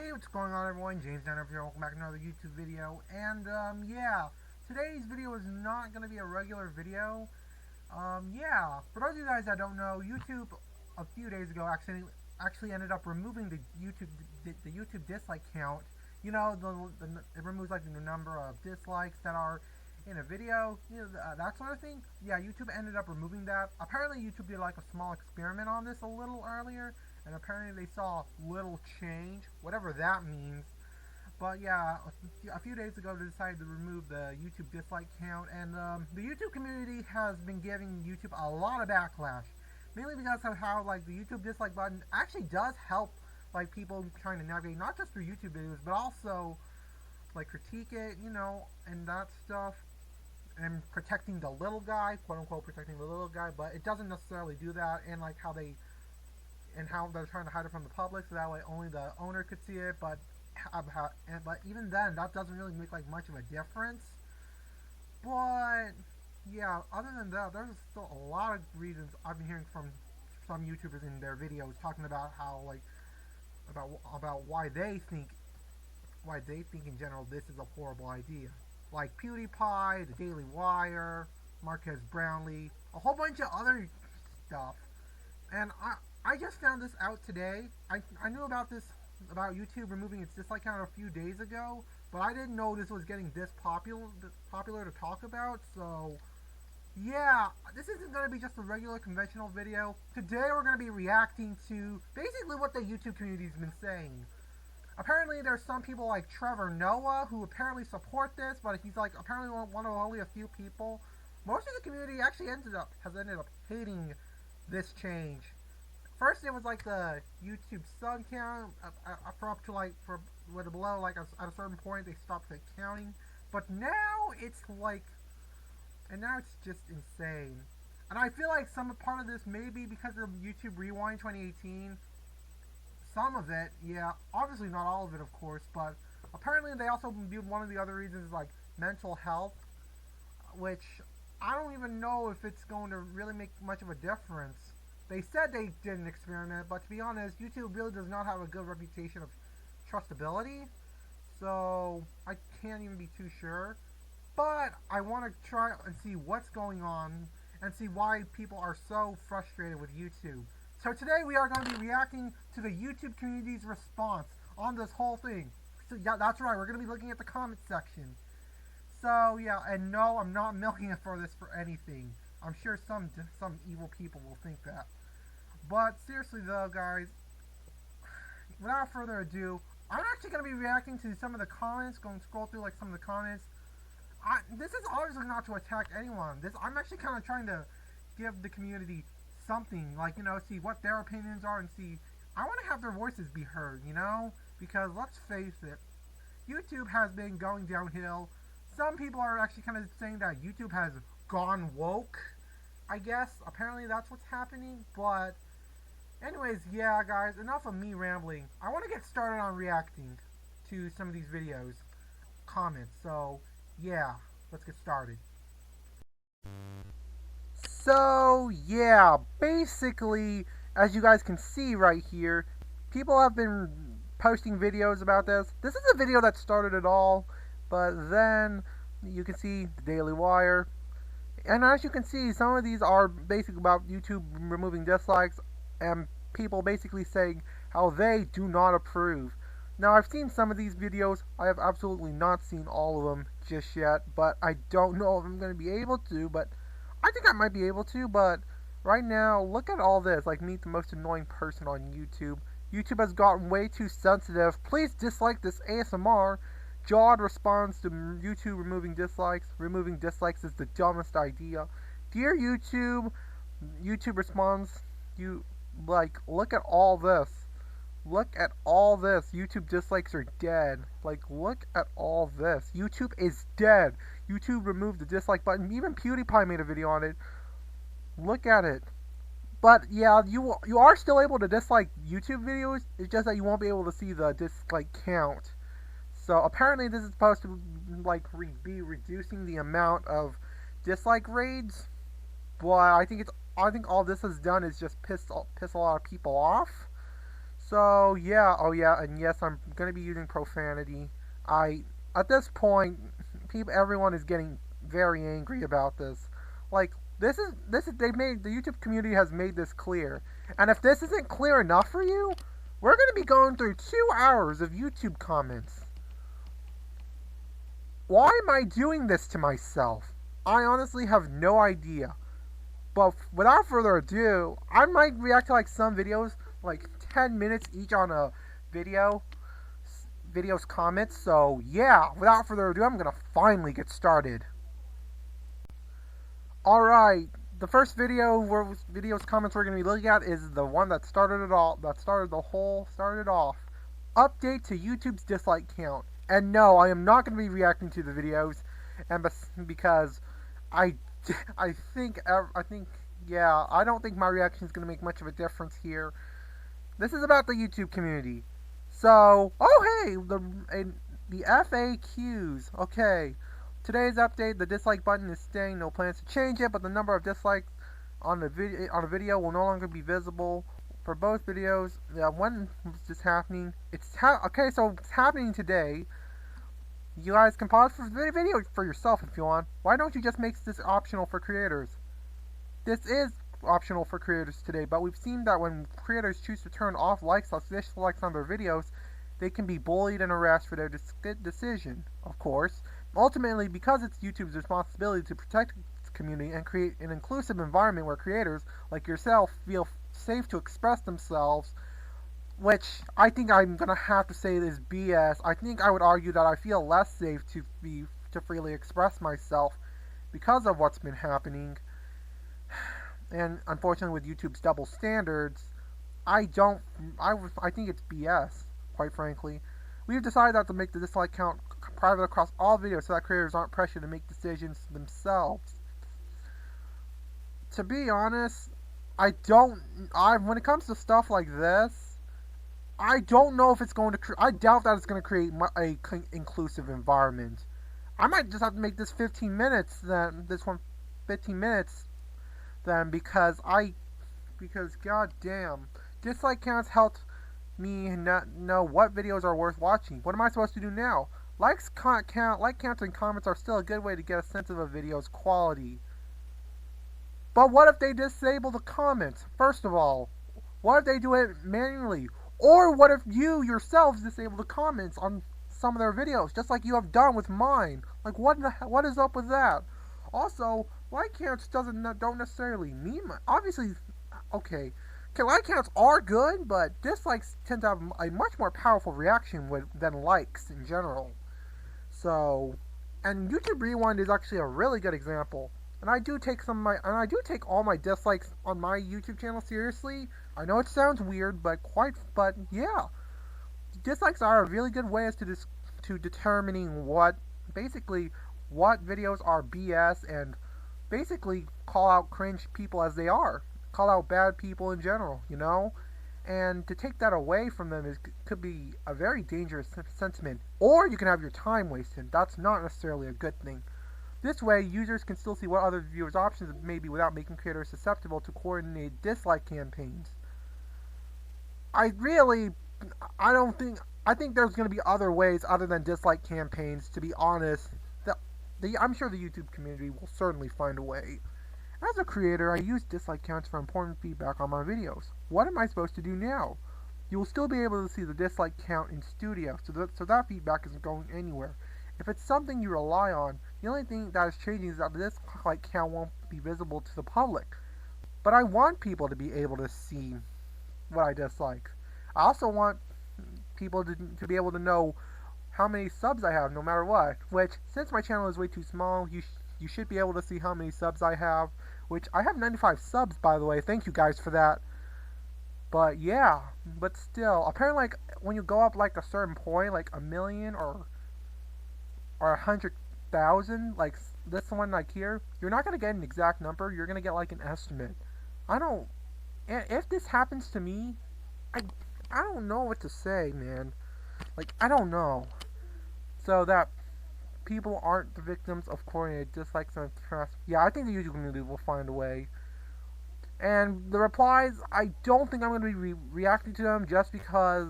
Hey, what's going on everyone? James Denner here, welcome back to another YouTube video. And yeah, today's video is not going to be a regular video. Yeah, for those of you guys that don't know, YouTube a few days ago actually ended up removing the YouTube dislike count. You know, it removes like the number of dislikes that are in a video, you know, that sort of thing. Yeah, YouTube ended up removing that. Apparently YouTube did like a small experiment on this a little earlier, and apparently they saw little change, whatever that means. But yeah, a few days ago they decided to remove the YouTube dislike count, and the YouTube community has been giving YouTube a lot of backlash, mainly because of how like the YouTube dislike button actually does help like people trying to navigate not just through YouTube videos, but also like critique it, you know, and that stuff, and protecting the little guy, quote unquote protecting the little guy, but it doesn't necessarily do that, and like how they're trying to hide it from the public so that way only the owner could see it, but even then that doesn't really make like much of a difference. But yeah, other than that, there's still a lot of reasons I've been hearing from some YouTubers in their videos talking about how like about why they think in general this is a horrible idea. Like PewDiePie, the Daily Wire, Marquez Brownlee, a whole bunch of other stuff. And I just found this out today. I knew about this, about YouTube removing its dislike count a few days ago, but I didn't know this was getting this popular to talk about. So yeah, this isn't going to be just a regular conventional video. Today we're going to be reacting to basically what the YouTube community's been saying. Apparently there's some people like Trevor Noah who apparently support this, but he's like apparently one of only a few people. Most of the community actually has ended up hating this change. First it was like the YouTube sub count for up to like for below like at a certain point they stopped counting, but now it's like, and now it's just insane. And I feel like some part of this may be because of YouTube Rewind 2018. Some of it, yeah, obviously not all of it, of course, but apparently they also one of the other reasons is like mental health, which I don't even know if it's going to really make much of a difference. They said they did an experiment, but to be honest, YouTube really does not have a good reputation of trustability, so I can't even be too sure. But I want to try and see what's going on and see why people are so frustrated with YouTube. So today we are going to be reacting to the YouTube community's response on this whole thing. So yeah, that's right, we're going to be looking at the comment section. So yeah, and no, I'm not milking it for this for anything. I'm sure some evil people will think that. But seriously though, guys, without further ado, I'm actually going to be reacting to some of the comments, going to scroll through like some of the comments. This is obviously not to attack anyone. I'm actually kind of trying to give the community something, like, you know, see what their opinions are, and see, I want to have their voices be heard, you know, because let's face it, YouTube has been going downhill. Some people are actually kind of saying that YouTube has gone woke, I guess. Apparently that's what's happening. But anyways, yeah guys, enough of me rambling. I want to get started on reacting to some of these videos comments. So yeah, let's get started. So yeah, basically, as you guys can see right here, people have been posting videos about this. This is a video that started it all, but then you can see the Daily Wire, and as you can see, some of these are basically about YouTube removing dislikes and people basically saying how they do not approve. Now, I've seen some of these videos. I have absolutely not seen all of them just yet, but I don't know if I'm going to be able to, but I think I might be able to. But right now, look at all this. Like, meet the most annoying person on YouTube. YouTube has gotten way too sensitive. Please dislike this ASMR. Jawed responds to YouTube removing dislikes. Removing dislikes is the dumbest idea. Dear YouTube, YouTube responds, look at all this. Look at all this. YouTube dislikes are dead. Like, look at all this. YouTube is dead. YouTube removed the dislike button. Even PewDiePie made a video on it. Look at it. But yeah, you are still able to dislike YouTube videos. It's just that you won't be able to see the dislike count. So apparently this is supposed to like be reducing the amount of dislike raids. But I think all this has done is just piss a lot of people off. So yeah, oh yeah, and yes, I'm gonna be using profanity. I At this point, everyone is getting very angry about this. Like this is the YouTube community has made this clear, and if this isn't clear enough for you, we're gonna be going through 2 hours of YouTube comments. Why am I doing this to myself? I honestly have no idea. But without further ado, I might react to like some videos, like 10 minutes each on a video, video's comments. So yeah, without further ado, I'm gonna finally get started. Alright, the first video's comments we're gonna be looking at is the one that started it all, started it off. Update to YouTube's dislike count. And no, I am not gonna be reacting to the videos, and because I yeah, I don't think my reaction is going to make much of a difference here. This is about the YouTube community. So, oh hey, the FAQs. Okay, today's update: the dislike button is staying. No plans to change it, but the number of dislikes on a video will no longer be visible for both videos. When is this happening? Okay, so it's happening today. You guys can pause for the video for yourself if you want. Why don't you just make this optional for creators? This is optional for creators today, but we've seen that when creators choose to turn off likes or dislikes on their videos, they can be bullied and harassed for their decision, of course. Ultimately, because it's YouTube's responsibility to protect its community and create an inclusive environment where creators, like yourself, feel safe to express themselves, which I think I'm gonna have to say is BS. I think I would argue that I feel less safe to freely express myself because of what's been happening. And unfortunately, with YouTube's double standards, I think it's BS. Quite frankly, we've decided that to make the dislike count private across all videos so that creators aren't pressured to make decisions themselves. To be honest, when it comes to stuff like this, I don't know if it's going to. I doubt that it's going to create a inclusive environment. I might just have to make this 15 minutes then. This one, 15 minutes then, because goddamn, dislike counts helped me not know what videos are worth watching. What am I supposed to do now? Like counts and comments are still a good way to get a sense of a video's quality. But what if they disable the comments? First of all, what if they do it manually? Or what if you yourselves disable the comments on some of their videos, just like you have done with mine? Like, what is up with that? Also, like counts don't necessarily mean much. Obviously, okay, like counts are good, but dislikes tend to have a much more powerful reaction than likes in general. So, and YouTube Rewind is actually a really good example. And I do take all my dislikes on my YouTube channel seriously. I know it sounds weird, but yeah, dislikes are a really good way as to determining what videos are BS and basically call out cringe people as they are, call out bad people in general, you know. And to take that away from them could be a very dangerous sentiment, or you can have your time wasted. That's not necessarily a good thing. This way, users can still see what other viewers' options may be without making creators susceptible to coordinated dislike campaigns. I think there's going to be other ways other than dislike campaigns, to be honest. I'm sure the YouTube community will certainly find a way. As a creator, I use dislike counts for important feedback on my videos. What am I supposed to do now? You will still be able to see the dislike count in Studio, so that feedback isn't going anywhere. If it's something you rely on, the only thing that is changing is that the dislike count won't be visible to the public. But I want people to be able to see what I dislike. I also want people to be able to know how many subs I have no matter what, which, since my channel is way too small, you should be able to see how many subs I have, which I have 95 subs, by the way. Thank you guys for that. But yeah, but still, apparently, like, when you go up like a certain point, like 1 million or 100,000, like this one like here, you're not gonna get an exact number. You're gonna get like an estimate. If this happens to me, I don't know what to say, man. Like, I don't know. So that people aren't the victims of coordinated dislikes and trust. Yeah, I think the YouTube community will find a way. And the replies, I don't think I'm going to be reacting to them just because,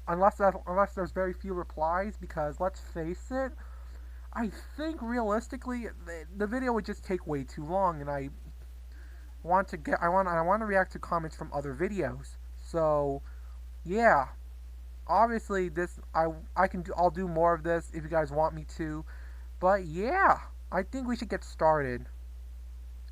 unless there's very few replies, because let's face it, I think realistically the video would just take way too long, and I want to react to comments from other videos. So yeah, obviously I'll do more of this if you guys want me to. But yeah, I think we should get started.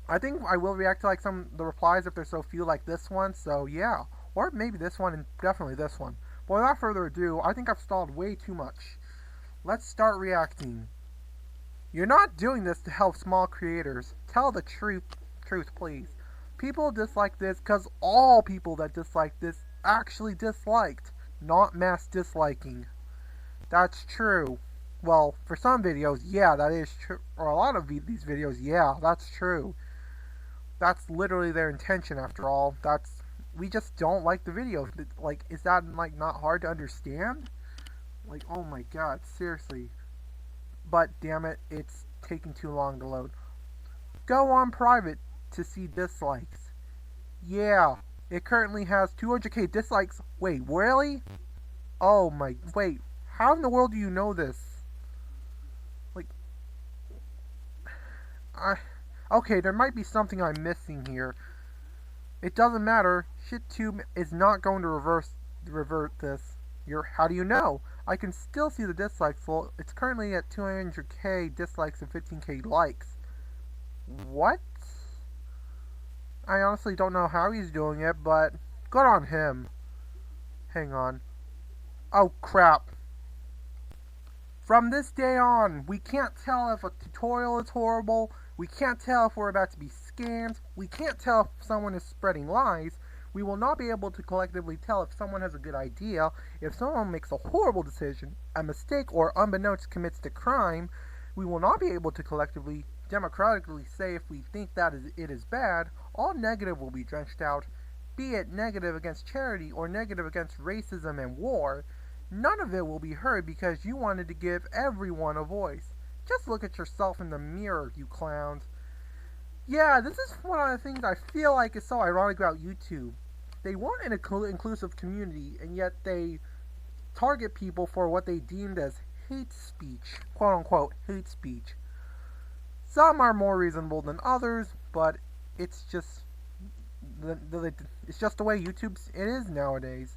I think I will react to like some of the replies if there's so few, like this one. So yeah, or maybe this one and definitely this one. But without further ado, I think I've stalled way too much. Let's start reacting. You're not doing this to help small creators. Tell the truth, please. People dislike this because all people that dislike this actually disliked, not mass disliking. That's true. Well, for some videos, yeah, that is true. Or a lot of these videos, yeah, that's true. That's literally their intention after all. We just don't like the video. Like, is that like not hard to understand? Like, oh my god, seriously. But damn it, it's taking too long to load. Go on private to see dislikes. Yeah, it currently has 200k dislikes. Wait, really? Oh my, wait, how in the world do you know this? Like, okay, there might be something I'm missing here. It doesn't matter. ShitTube is not going to revert this. How do you know? I can still see the dislikes. Well, it's currently at 200k dislikes and 15k likes. What? I honestly don't know how he's doing it, but good on him. Hang on. Oh crap. From this day on, we can't tell if a tutorial is horrible, we can't tell if we're about to be scammed, we can't tell if someone is spreading lies, we will not be able to collectively tell if someone has a good idea, if someone makes a horrible decision, a mistake, or unbeknownst commits a crime. We will not be able to collectively, democratically say if we think that it is bad. All negative will be drenched out, be it negative against charity or negative against racism and war. None of it will be heard because you wanted to give everyone a voice. Just look at yourself in the mirror, you clowns. Yeah, this is one of the things I feel like is so ironic about YouTube. They want an inclusive community, and yet they target people for what they deemed as hate speech, quote-unquote hate speech. Some are more reasonable than others, but it's just the way YouTube is nowadays.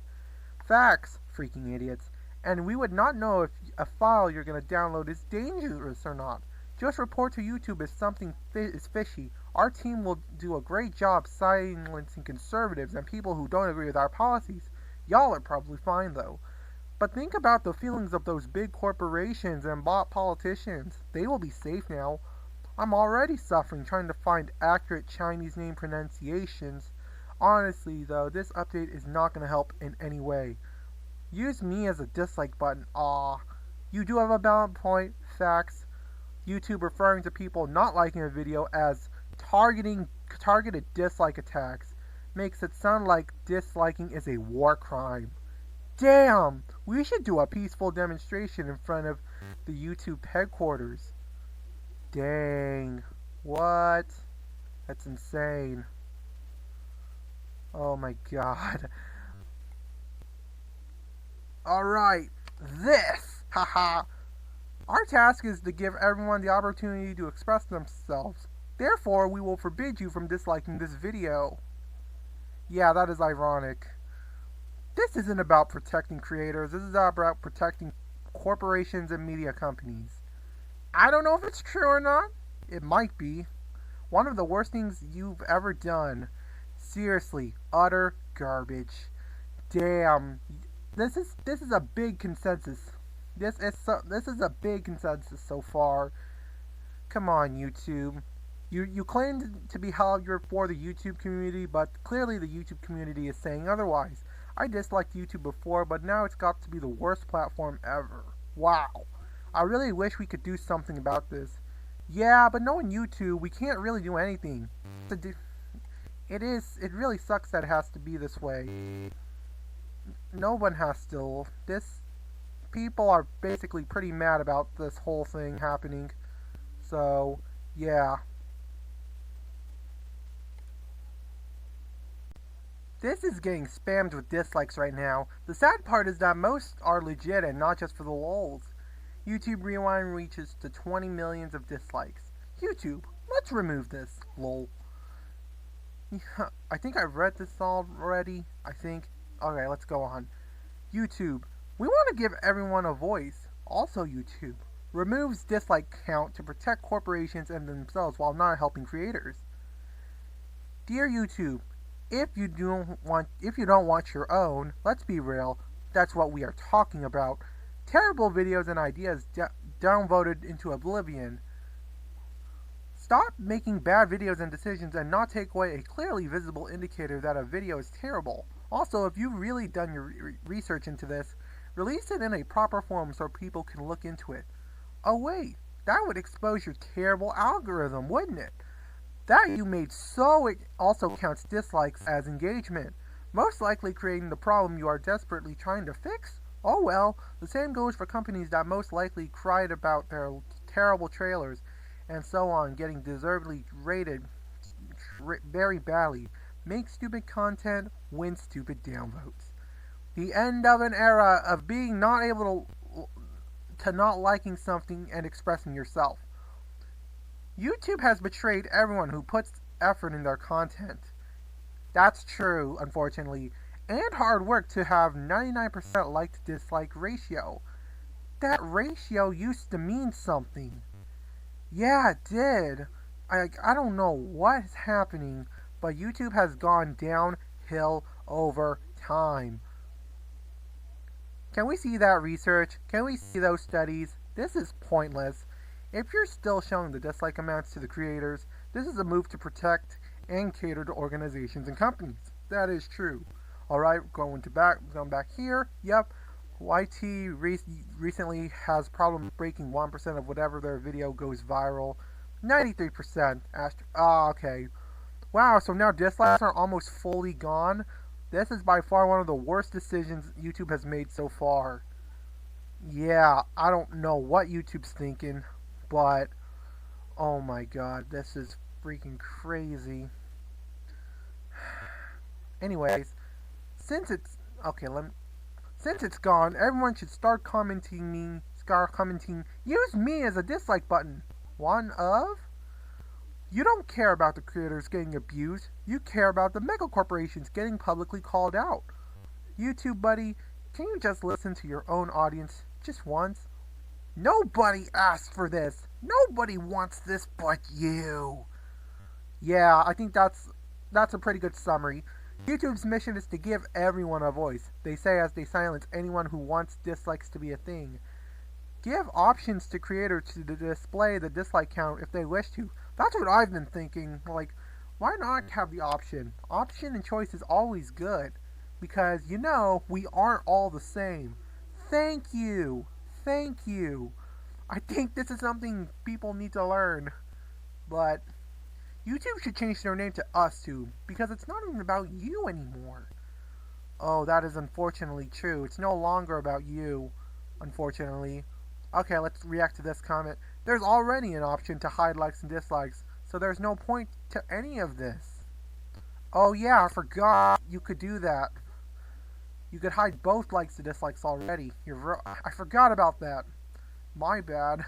Facts, freaking idiots. And we would not know if a file you're going to download is dangerous or not. Just report to YouTube if something is fishy. Our team will do a great job silencing conservatives and people who don't agree with our policies. Y'all are probably fine though. But think about the feelings of those big corporations and bot politicians. They will be safe now. I'm already suffering trying to find accurate Chinese name pronunciations. Honestly though, this update is not going to help in any way. Use me as a dislike button. Aw. You do have a valid point. Facts. YouTube referring to people not liking a video as targeted dislike attacks makes it sound like disliking is a war crime. Damn! We should do a peaceful demonstration in front of the YouTube headquarters. Dang. What? That's insane. Oh my god. Alright. This! Haha. Our task is to give everyone the opportunity to express themselves. Therefore, we will forbid you from disliking this video. Yeah, that is ironic. This isn't about protecting creators. This is about protecting corporations and media companies. I don't know if it's true or not. It might be. One of the worst things you've ever done. Seriously, utter garbage. Damn. This is a big consensus. This is a big consensus so far. Come on, YouTube. You claim to be how you're for the YouTube community, but clearly the YouTube community is saying otherwise. I disliked YouTube before, but now it's got to be the worst platform ever. Wow. I really wish we could do something about this. Yeah, but knowing YouTube, we can't really do anything. It really sucks that it has to be this way. No one has to. People are basically pretty mad about this whole thing happening. So, yeah. This is getting spammed with dislikes right now. The sad part is that most are legit and not just for the lols. YouTube Rewind reaches to 20 millions of dislikes. YouTube, let's remove this, lol. Yeah, I think I've read this already. Okay, let's go on. YouTube, we want to give everyone a voice. Also YouTube, removes dislike count to protect corporations and themselves while not helping creators. Dear YouTube, if you don't want your own, let's be real, that's what we are talking about. Terrible videos and ideas downvoted into oblivion. Stop making bad videos and decisions and not take away a clearly visible indicator that a video is terrible. Also, if you've really done your research into this, release it in a proper form so people can look into it. Oh wait, that would expose your terrible algorithm, wouldn't it? That you made so it also counts dislikes as engagement, most likely creating the problem you are desperately trying to fix? Oh well, the same goes for companies that most likely cried about their terrible trailers and so on, getting deservedly rated very badly. Make stupid content, win stupid downvotes. The end of an era of being not able to not liking something and expressing yourself. YouTube has betrayed everyone who puts effort in their content. That's true, unfortunately, and hard work to have 99% like to dislike ratio. That ratio used to mean something. Yeah, it did. I don't know what is happening, but YouTube has gone downhill over time. Can we see that research? Can we see those studies? This is pointless. If you're still showing the dislike amounts to the creators, this is a move to protect and cater to organizations and companies. That is true. Alright, going back here. Yep. YT recently has problems breaking 1% of whatever their video goes viral. 93%. Okay. Wow, so now dislikes are almost fully gone. This is by far one of the worst decisions YouTube has made so far. Yeah, I don't know what YouTube's thinking, but oh my god, this is freaking crazy. Anyways, since it's gone, everyone should start commenting. Use me as a dislike button. One of? You don't care about the creators getting abused. You care about the mega corporations getting publicly called out. YouTube buddy, can you just listen to your own audience just once? Nobody asked for this. Nobody wants this but you. Yeah, I think that's a pretty good summary. YouTube's mission is to give everyone a voice. They say as they silence anyone who wants dislikes to be a thing. Give options to creators to display the dislike count if they wish to. That's what I've been thinking. Like, why not have the option? Option and choice is always good. Because, you know, we aren't all the same. Thank you. Thank you. I think this is something people need to learn. But YouTube should change their name to UsTube, because it's not even about you anymore. Oh, that is unfortunately true. It's no longer about you, unfortunately. Okay, let's react to this comment. There's already an option to hide likes and dislikes, so there's no point to any of this. Oh yeah, I forgot you could do that. You could hide both likes and dislikes already. I forgot about that. My bad.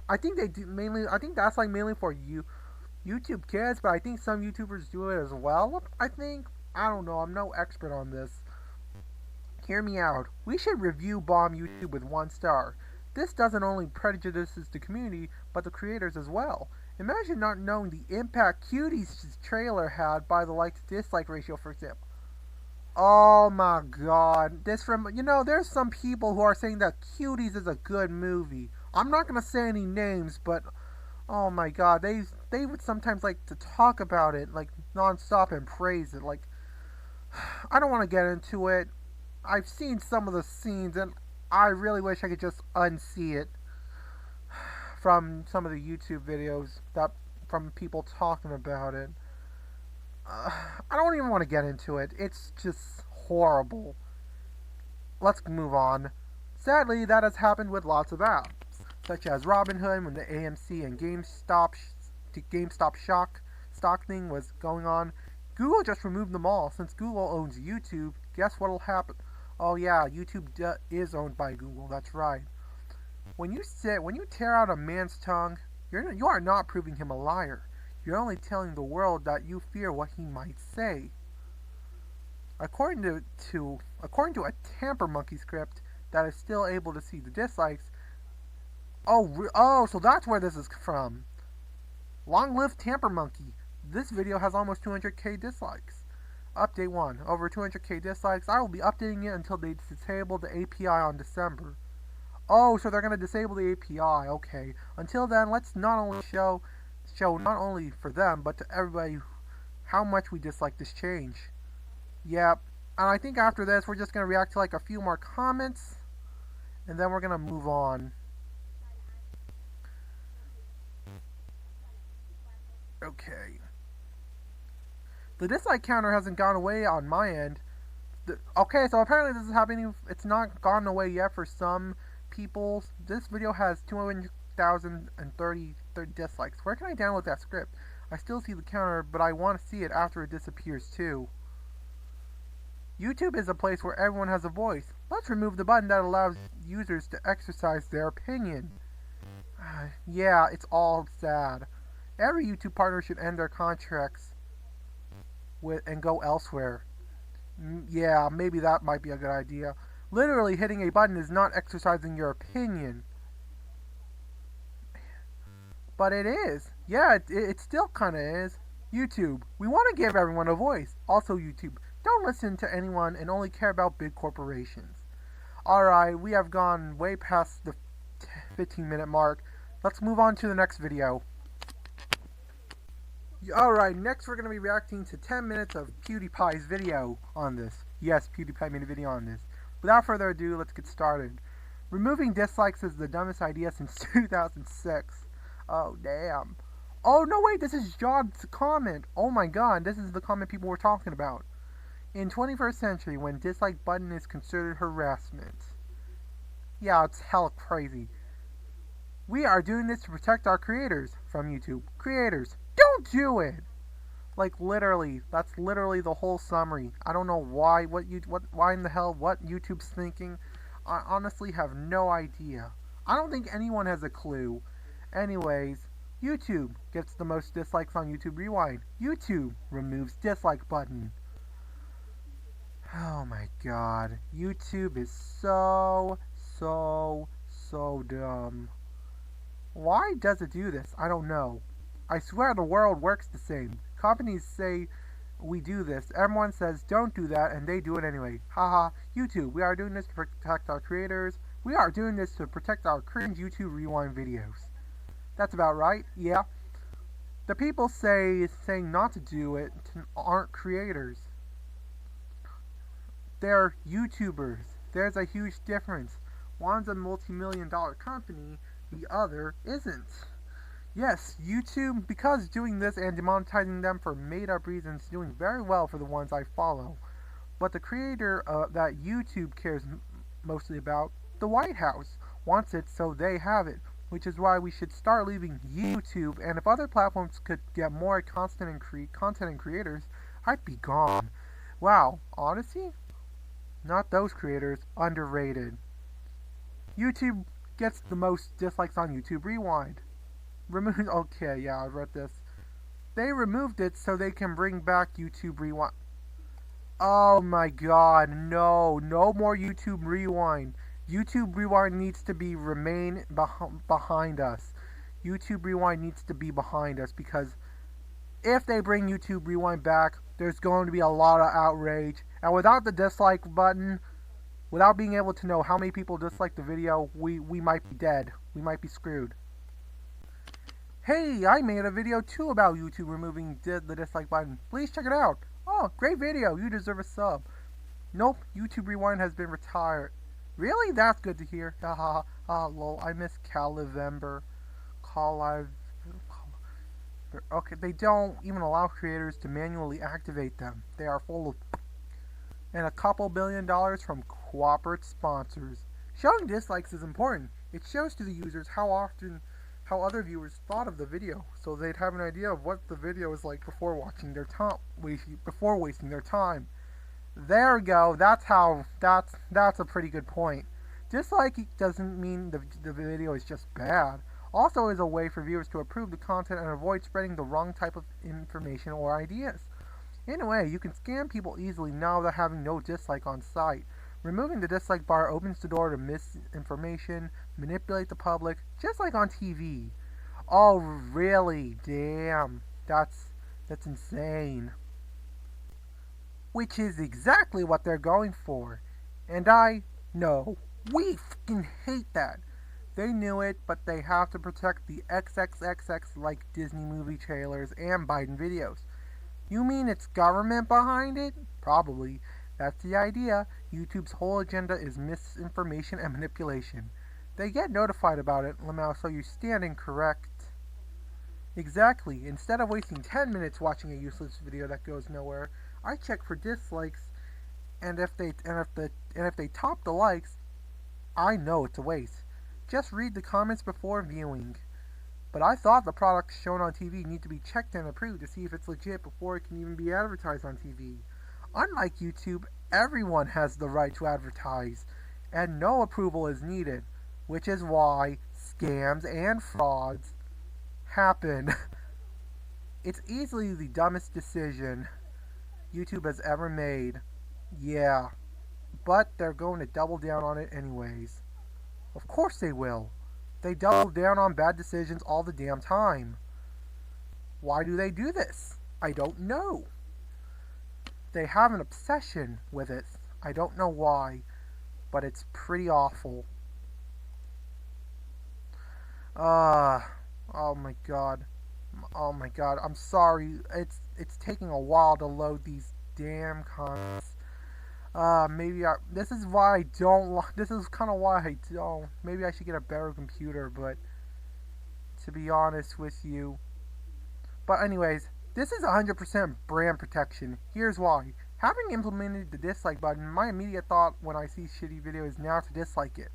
I think they do mainly. I think that's like mainly for YouTube kids, but I think some YouTubers do it as well. I don't know. I'm no expert on this. Hear me out. We should review bomb YouTube with 1 star. This doesn't only prejudices the community, but the creators as well. Imagine not knowing the impact Cutie's trailer had by the like to dislike ratio, for example. Oh my god. There's some people who are saying that Cuties is a good movie. I'm not gonna say any names, but oh my god, they would sometimes like to talk about it like non-stop and praise it. Like, I don't want to get into it. I've seen some of the scenes and I really wish I could just unsee it from some of the YouTube videos from people talking about it. I don't even want to get into it. It's just horrible. Let's move on. Sadly, that has happened with lots of apps, such as Robinhood when the AMC and GameStop stock thing was going on. Google just removed them all. Since Google owns YouTube, guess what'll happen? Oh yeah, YouTube is owned by Google. That's right. When you tear out a man's tongue, you are not proving him a liar. You're only telling the world that you fear what he might say. According to a Tamper Monkey script that is still able to see the dislikes. Oh, so that's where this is from. Long live Tamper Monkey. This video has almost 200k dislikes. Update 1. Over 200k dislikes. I will be updating it until they disable the API on December. Oh, so they're going to disable the API. Okay. Until then, let's not only show not only for them, but to everybody how much we dislike this change. Yep. And I think after this, we're just going to react to like a few more comments. And then we're going to move on. Okay. The dislike counter hasn't gone away on my end. Okay, so apparently this is happening. It's not gone away yet for some people. This video has 200,030 dislikes. Where can I download that script? I still see the counter, but I want to see it after it disappears too. YouTube is a place where everyone has a voice. Let's remove the button that allows users to exercise their opinion. Yeah, it's all sad. Every YouTube partner should end their contracts and go elsewhere. Yeah, maybe that might be a good idea. Literally hitting a button is not exercising your opinion. But it is. Yeah, it still kind of is. YouTube, we want to give everyone a voice. Also YouTube, don't listen to anyone and only care about big corporations. Alright, we have gone way past the 15-minute mark. Let's move on to the next video. Alright, next we're going to be reacting to 10 minutes of PewDiePie's video on this. Yes, PewDiePie made a video on this. Without further ado, let's get started. Removing dislikes is the dumbest idea since 2006. Oh, damn. Oh, no, wait, this is John's comment. Oh my god, this is the comment people were talking about. In 21st century, when dislike button is considered harassment. Yeah, it's hella crazy. We are doing this to protect our creators from YouTube. Creators, don't do it! Like literally, that's literally the whole summary. I don't know why, why in the hell, what YouTube's thinking. I honestly have no idea. I don't think anyone has a clue. Anyways, YouTube gets the most dislikes on YouTube Rewind. YouTube removes dislike button. Oh my god. YouTube is so dumb. Why does it do this? I don't know. I swear the world works the same. Companies say we do this. Everyone says don't do that and they do it anyway. Haha. YouTube, we are doing this to protect our creators. We are doing this to protect our cringe YouTube Rewind videos. That's about right. Yeah. The people saying not to do it aren't creators. They're YouTubers. There's a huge difference. One's a multi-million-dollar company, the other isn't. Yes, YouTube, because doing this and demonetizing them for made-up reasons, is doing very well for the ones I follow. But the creator that YouTube cares mostly about, the White House, wants it so they have it, which is why we should start leaving YouTube, and if other platforms could get more content and creators, I'd be gone. Wow, Odyssey? Not those creators, underrated. YouTube gets the most dislikes on YouTube Rewind. Okay, yeah, I read this. They removed it so they can bring back YouTube Rewind. Oh my god, no more YouTube Rewind. YouTube Rewind needs to remain behind us. YouTube Rewind needs to be behind us because if they bring YouTube Rewind back, there's going to be a lot of outrage. And without the dislike button, without being able to know how many people dislike the video, we might be dead. We might be screwed. Hey, I made a video too about YouTube removing the dislike button. Please check it out. Oh, great video. You deserve a sub. Nope, YouTube Rewind has been retired. Really? That's good to hear. Haha. Lol. I miss Calivember. Okay, they don't even allow creators to manually activate them. They are full of... And a couple $1 billion from corporate sponsors. Showing dislikes is important. It shows to the users how how other viewers thought of the video, so they'd have an idea of what the video is like before wasting their time. There we go. That's a pretty good point. Disliking doesn't mean the video is just bad. Also is a way for viewers to approve the content and avoid spreading the wrong type of information or ideas. In a way, you can scam people easily now without having no dislike on site. Removing the dislike bar opens the door to misinformation, manipulate the public, just like on TV. Oh, really? Damn. That's insane. Which is exactly what they're going for. And I know. We fucking hate that. They knew it, but they have to protect the XXXX like Disney movie trailers and Biden videos. You mean it's government behind it? Probably. That's the idea. YouTube's whole agenda is misinformation and manipulation. They get notified about it, Lamau, so you stand incorrect. Exactly. Instead of wasting 10 minutes watching a useless video that goes nowhere, I check for dislikes, and if they top the likes, I know it's a waste. Just read the comments before viewing. But I thought the products shown on TV need to be checked and approved to see if it's legit before it can even be advertised on TV. Unlike YouTube, everyone has the right to advertise, and no approval is needed, which is why scams and frauds happen. It's easily the dumbest decision YouTube has ever made. Yeah, but they're going to double down on it anyways. Of course they will. They double down on bad decisions all the damn time. Why do they do this? I don't know. They have an obsession with it. I don't know why, but it's pretty awful. Oh my god. Oh my god. I'm sorry. It's taking a while to load these damn comments. This is why I don't, this is kind of why I don't, maybe I should get a better computer, but, to be honest with you. But anyways, this is 100% brand protection. Here's why. Having implemented the dislike button, my immediate thought when I see shitty videos is now to dislike it.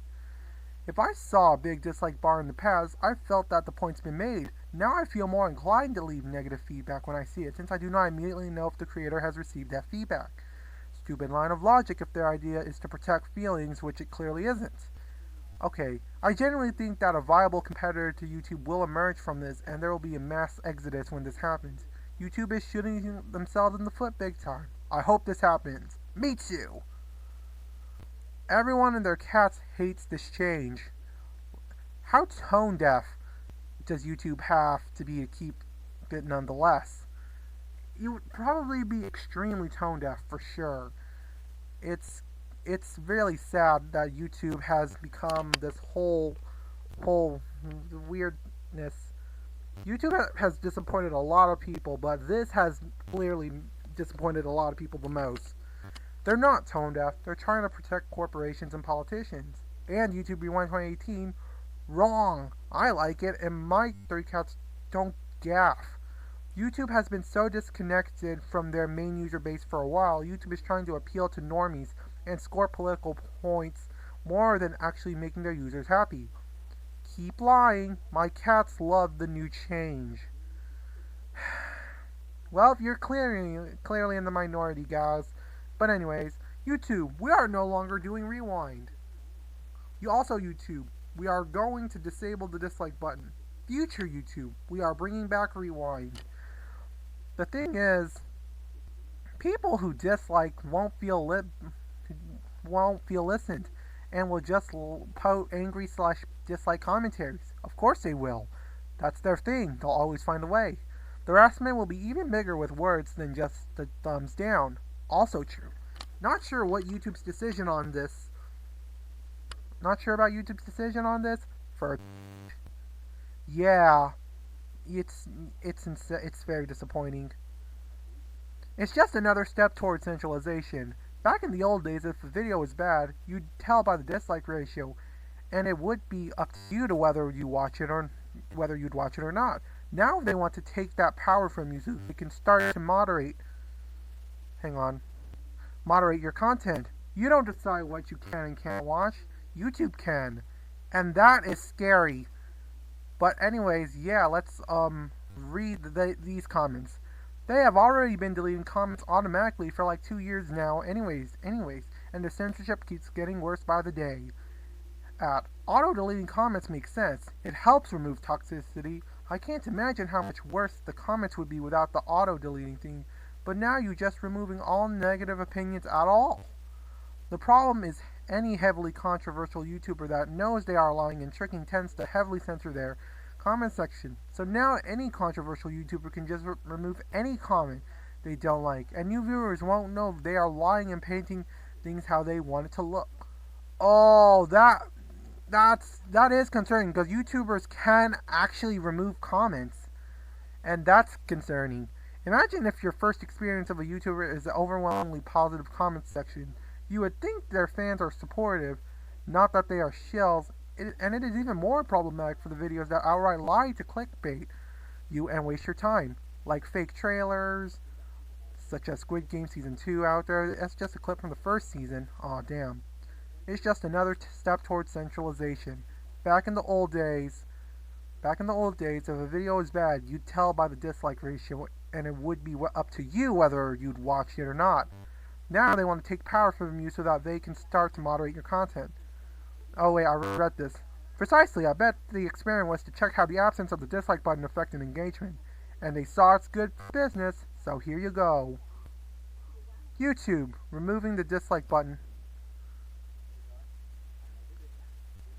If I saw a big dislike bar in the past, I felt that the point's been made. Now I feel more inclined to leave negative feedback when I see it, since I do not immediately know if the creator has received that feedback. Stupid line of logic if their idea is to protect feelings, which it clearly isn't. Okay, I genuinely think that a viable competitor to YouTube will emerge from this, and there will be a mass exodus when this happens. YouTube is shooting themselves in the foot big time. I hope this happens. Me too! Everyone and their cats hates this change. How tone deaf does YouTube have to be to keep it nonetheless? You would probably be extremely tone deaf for sure. It's really sad that YouTube has become this whole weirdness. YouTube has disappointed a lot of people, but this has clearly disappointed a lot of people the most. They're not tone deaf. They're trying to protect corporations and politicians. And YouTube Rewind 2018, wrong. I like it, and my 3 cats don't gaff. YouTube has been so disconnected from their main user base for a while. YouTube is trying to appeal to normies and score political points more than actually making their users happy. Keep lying. My cats love the new change. Well, you're clearly in the minority, guys. But anyways, YouTube, we are no longer doing Rewind. YouTube, we are going to disable the dislike button. Future YouTube, we are bringing back Rewind. The thing is, people who dislike won't feel listened, and will just post angry / dislike commentaries. Of course they will. That's their thing. They'll always find a way. The harassment will be even bigger with words than just the thumbs down. Also true. Not sure about YouTube's decision on this. Yeah. It's very disappointing. It's just another step towards centralization. Back in the old days, if a video was bad, you'd tell by the dislike ratio, and it would be up to you to whether you'd watch it or not. Now they want to take that power from you so they can start to moderate your content. You don't decide what you can and can't watch. YouTube can. And that is scary. But anyways, yeah, let's read these comments. They have already been deleting comments automatically for like 2 years now. Anyways, and the censorship keeps getting worse by the day. Auto-deleting comments makes sense. It helps remove toxicity. I can't imagine how much worse the comments would be without the auto-deleting thing. But now you're just removing all negative opinions at all. The problem is any heavily controversial YouTuber that knows they are lying and tricking tends to heavily censor their comment section. So now any controversial YouTuber can just remove any comment they don't like, and new viewers won't know they are lying and painting things how they want it to look. Oh, that is concerning because YouTubers can actually remove comments, and that's concerning. Imagine if your first experience of a YouTuber is an overwhelmingly positive comment section. You would think their fans are supportive, not that they are shills, and it is even more problematic for the videos that outright lie to clickbait you and waste your time, like fake trailers, such as Squid Game Season 2 out there. That's just a clip from the first season. Aw, damn. It's just another step towards centralization. Back in the old days, if a video was bad, you'd tell by the dislike ratio, and it would be up to you whether you'd watch it or not. Now they want to take power from you so that they can start to moderate your content. Oh wait, I read this. Precisely, I bet the experiment was to check how the absence of the dislike button affected engagement. And they saw it's good business, so here you go. YouTube, removing the dislike button.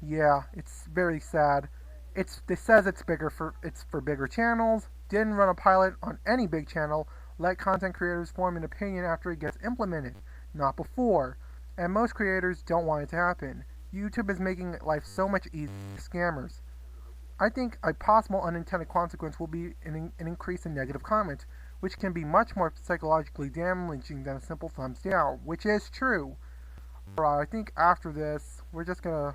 Yeah, it's very sad. It says it's for bigger channels. Didn't run a pilot on any big channel. Let content creators form an opinion after it gets implemented, not before. And most creators don't want it to happen. YouTube is making life so much easier for scammers. I think a possible unintended consequence will be an increase in negative comments, which can be much more psychologically damaging than a simple thumbs down, which is true. Alright, I think after this, we're just gonna...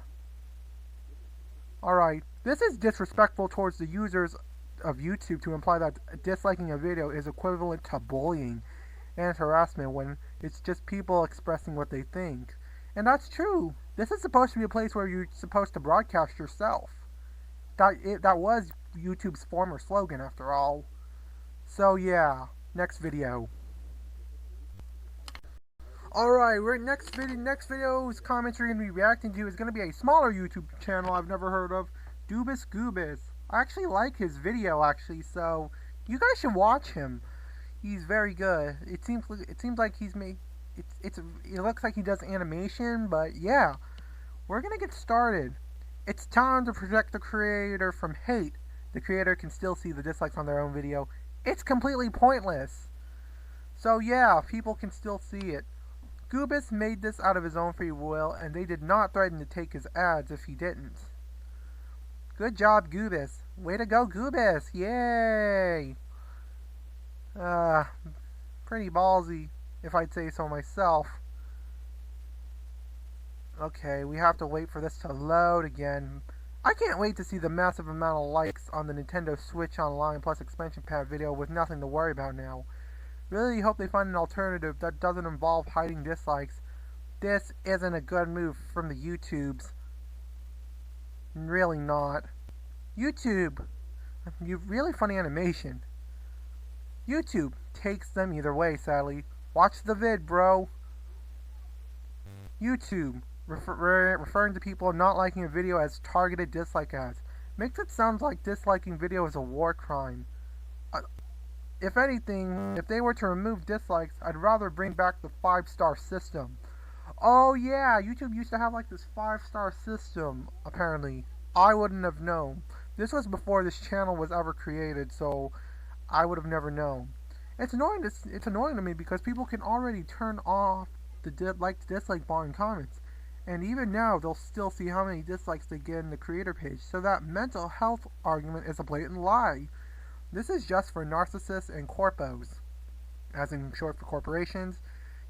Alright, this is disrespectful towards the users of YouTube to imply that disliking a video is equivalent to bullying and harassment when it's just people expressing what they think. And that's true. This is supposed to be a place where you're supposed to broadcast yourself. That was YouTube's former slogan, after all. So yeah, next video. Alright, next video's commentary we're going to be reacting to is going to be a smaller YouTube channel I've never heard of, Doobus Goobus. I actually like his video, so you guys should watch him. He's very good. It seems like he's made... It looks like he does animation, but yeah. We're gonna get started. It's time to protect the creator from hate. The creator can still see the dislikes on their own video. It's completely pointless. So yeah, people can still see it. Goobus made this out of his own free will, and they did not threaten to take his ads if he didn't. Good job, Goobus. Way to go, Goobus. Yay! Pretty ballsy, if I'd say so myself. Okay, we have to wait for this to load again. I can't wait to see the massive amount of likes on the Nintendo Switch Online Plus expansion pack video with nothing to worry about now. Really hope they find an alternative that doesn't involve hiding dislikes. This isn't a good move from the YouTubes. Really not. YouTube, you really funny animation. YouTube takes them either way, sadly. Watch the vid, bro. YouTube, referring to people not liking a video as targeted dislike ads. Makes it sound like disliking video is a war crime. If anything, if they were to remove dislikes, I'd rather bring back the 5-star system. Oh yeah, YouTube used to have like this 5-star system, apparently. I wouldn't have known. This was before this channel was ever created, so I would have never known. It's annoying to me because people can already turn off the dislike bar in comments. And even now, they'll still see how many dislikes they get in the creator page. So that mental health argument is a blatant lie. This is just for narcissists and corpos, as in short for corporations.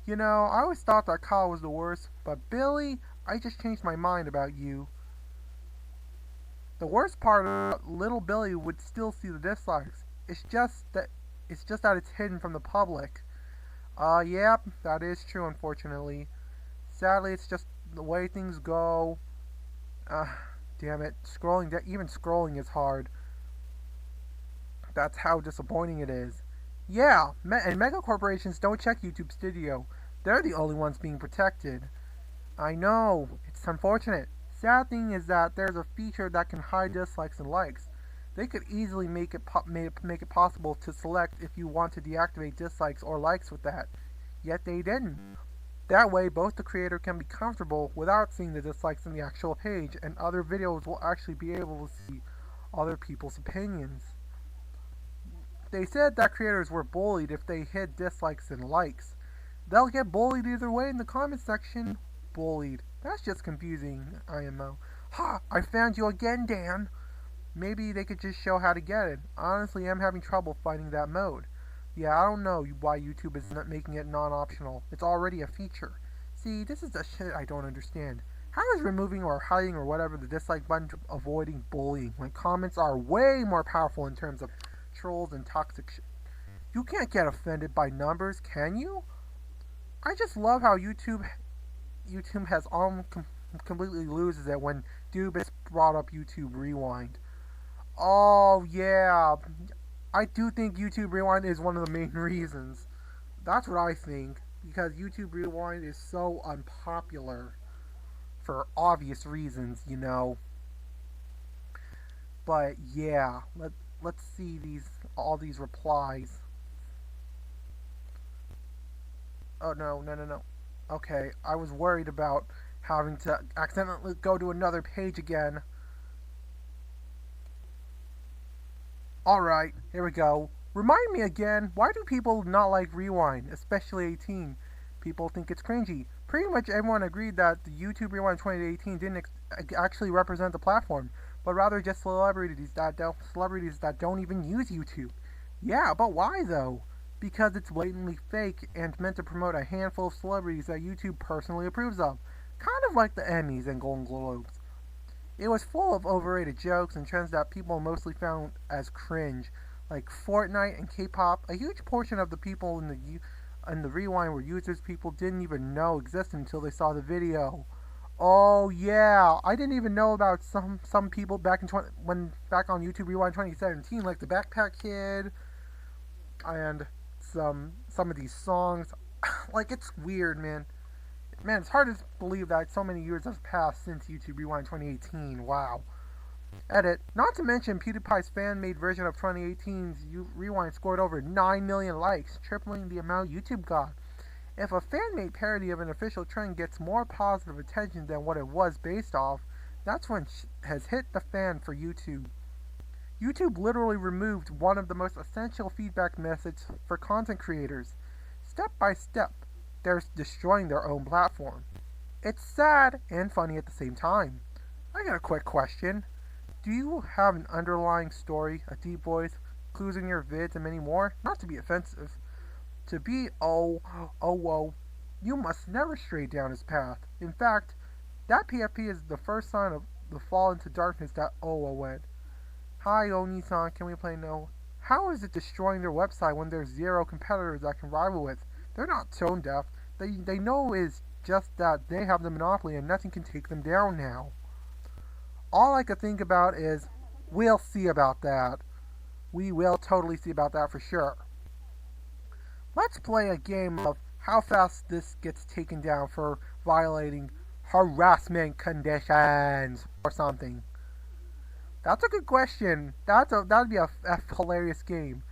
You know, I always thought that Kyle was the worst, but Billy, I just changed my mind about you. The worst part is little Billy would still see the dislikes. It's just that it's hidden from the public. Yep, that is true, unfortunately. Sadly, it's just the way things go. Damn it, even scrolling is hard. That's how disappointing it is. Yeah, and mega corporations don't check YouTube Studio. They're the only ones being protected. I know, it's unfortunate. Sad thing is that there's a feature that can hide dislikes and likes. They could easily make it possible to select if you want to deactivate dislikes or likes with that. Yet they didn't. That way, both the creator can be comfortable without seeing the dislikes in the actual page, and other videos will actually be able to see other people's opinions. They said that creators were bullied if they hid dislikes and likes. They'll get bullied either way in the comment section. Bullied. That's just confusing, IMO. Ha! I found you again, Dan! Maybe they could just show how to get it. Honestly, I'm having trouble finding that mode. Yeah, I don't know why YouTube is not making it non-optional. It's already a feature. See, this is the shit I don't understand. How is removing or hiding or whatever the dislike button avoiding bullying when comments are way more powerful in terms of trolls and toxic shit? You can't get offended by numbers, can you? I just love how YouTube has completely loses it when Dubis brought up YouTube Rewind. Oh yeah, I do think YouTube Rewind is one of the main reasons. That's what I think, because YouTube Rewind is so unpopular for obvious reasons, you know. But yeah, let's see all these replies. Oh no. Okay, I was worried about having to accidentally go to another page again. Alright, here we go. Remind me again, why do people not like Rewind, especially 18? People think it's cringy. Pretty much everyone agreed that the YouTube Rewind 2018 didn't actually represent the platform, but rather just celebrities that don't even use YouTube. Yeah, but why though? Because it's blatantly fake and meant to promote a handful of celebrities that YouTube personally approves of. Kind of like the Emmys and Golden Globes. It was full of overrated jokes and trends that people mostly found as cringe, like Fortnite and K-pop. A huge portion of the people in the Rewind were users people didn't even know existed until they saw the video. Oh yeah, I didn't even know about some people back back on YouTube Rewind 2017, like the Backpack Kid, and some of these songs. Like, it's weird, man. Man, it's hard to believe that so many years have passed since YouTube Rewind 2018. Wow. Edit. Not to mention, PewDiePie's fan-made version of 2018's Rewind scored over 9 million likes, tripling the amount YouTube got. If a fan-made parody of an official trend gets more positive attention than what it was based off, that's when has hit the fan for YouTube. YouTube literally removed one of the most essential feedback methods for content creators. Step by step, they're destroying their own platform. It's sad and funny at the same time. I got a quick question. Do you have an underlying story, a deep voice, clues in your vids, and many more? Not to be offensive. To be whoa, you must never stray down his path. In fact, that PFP is the first sign of the fall into darkness that went. Hi, Oni-san, can we play no? How is it destroying their website when there's zero competitors that can rival with? They're not tone deaf. They know is just that they have the monopoly and nothing can take them down now. All I could think about is, we'll see about that. We will totally see about that for sure. Let's play a game of how fast this gets taken down for violating harassment conditions or something. That's a good question. That'd be a hilarious game.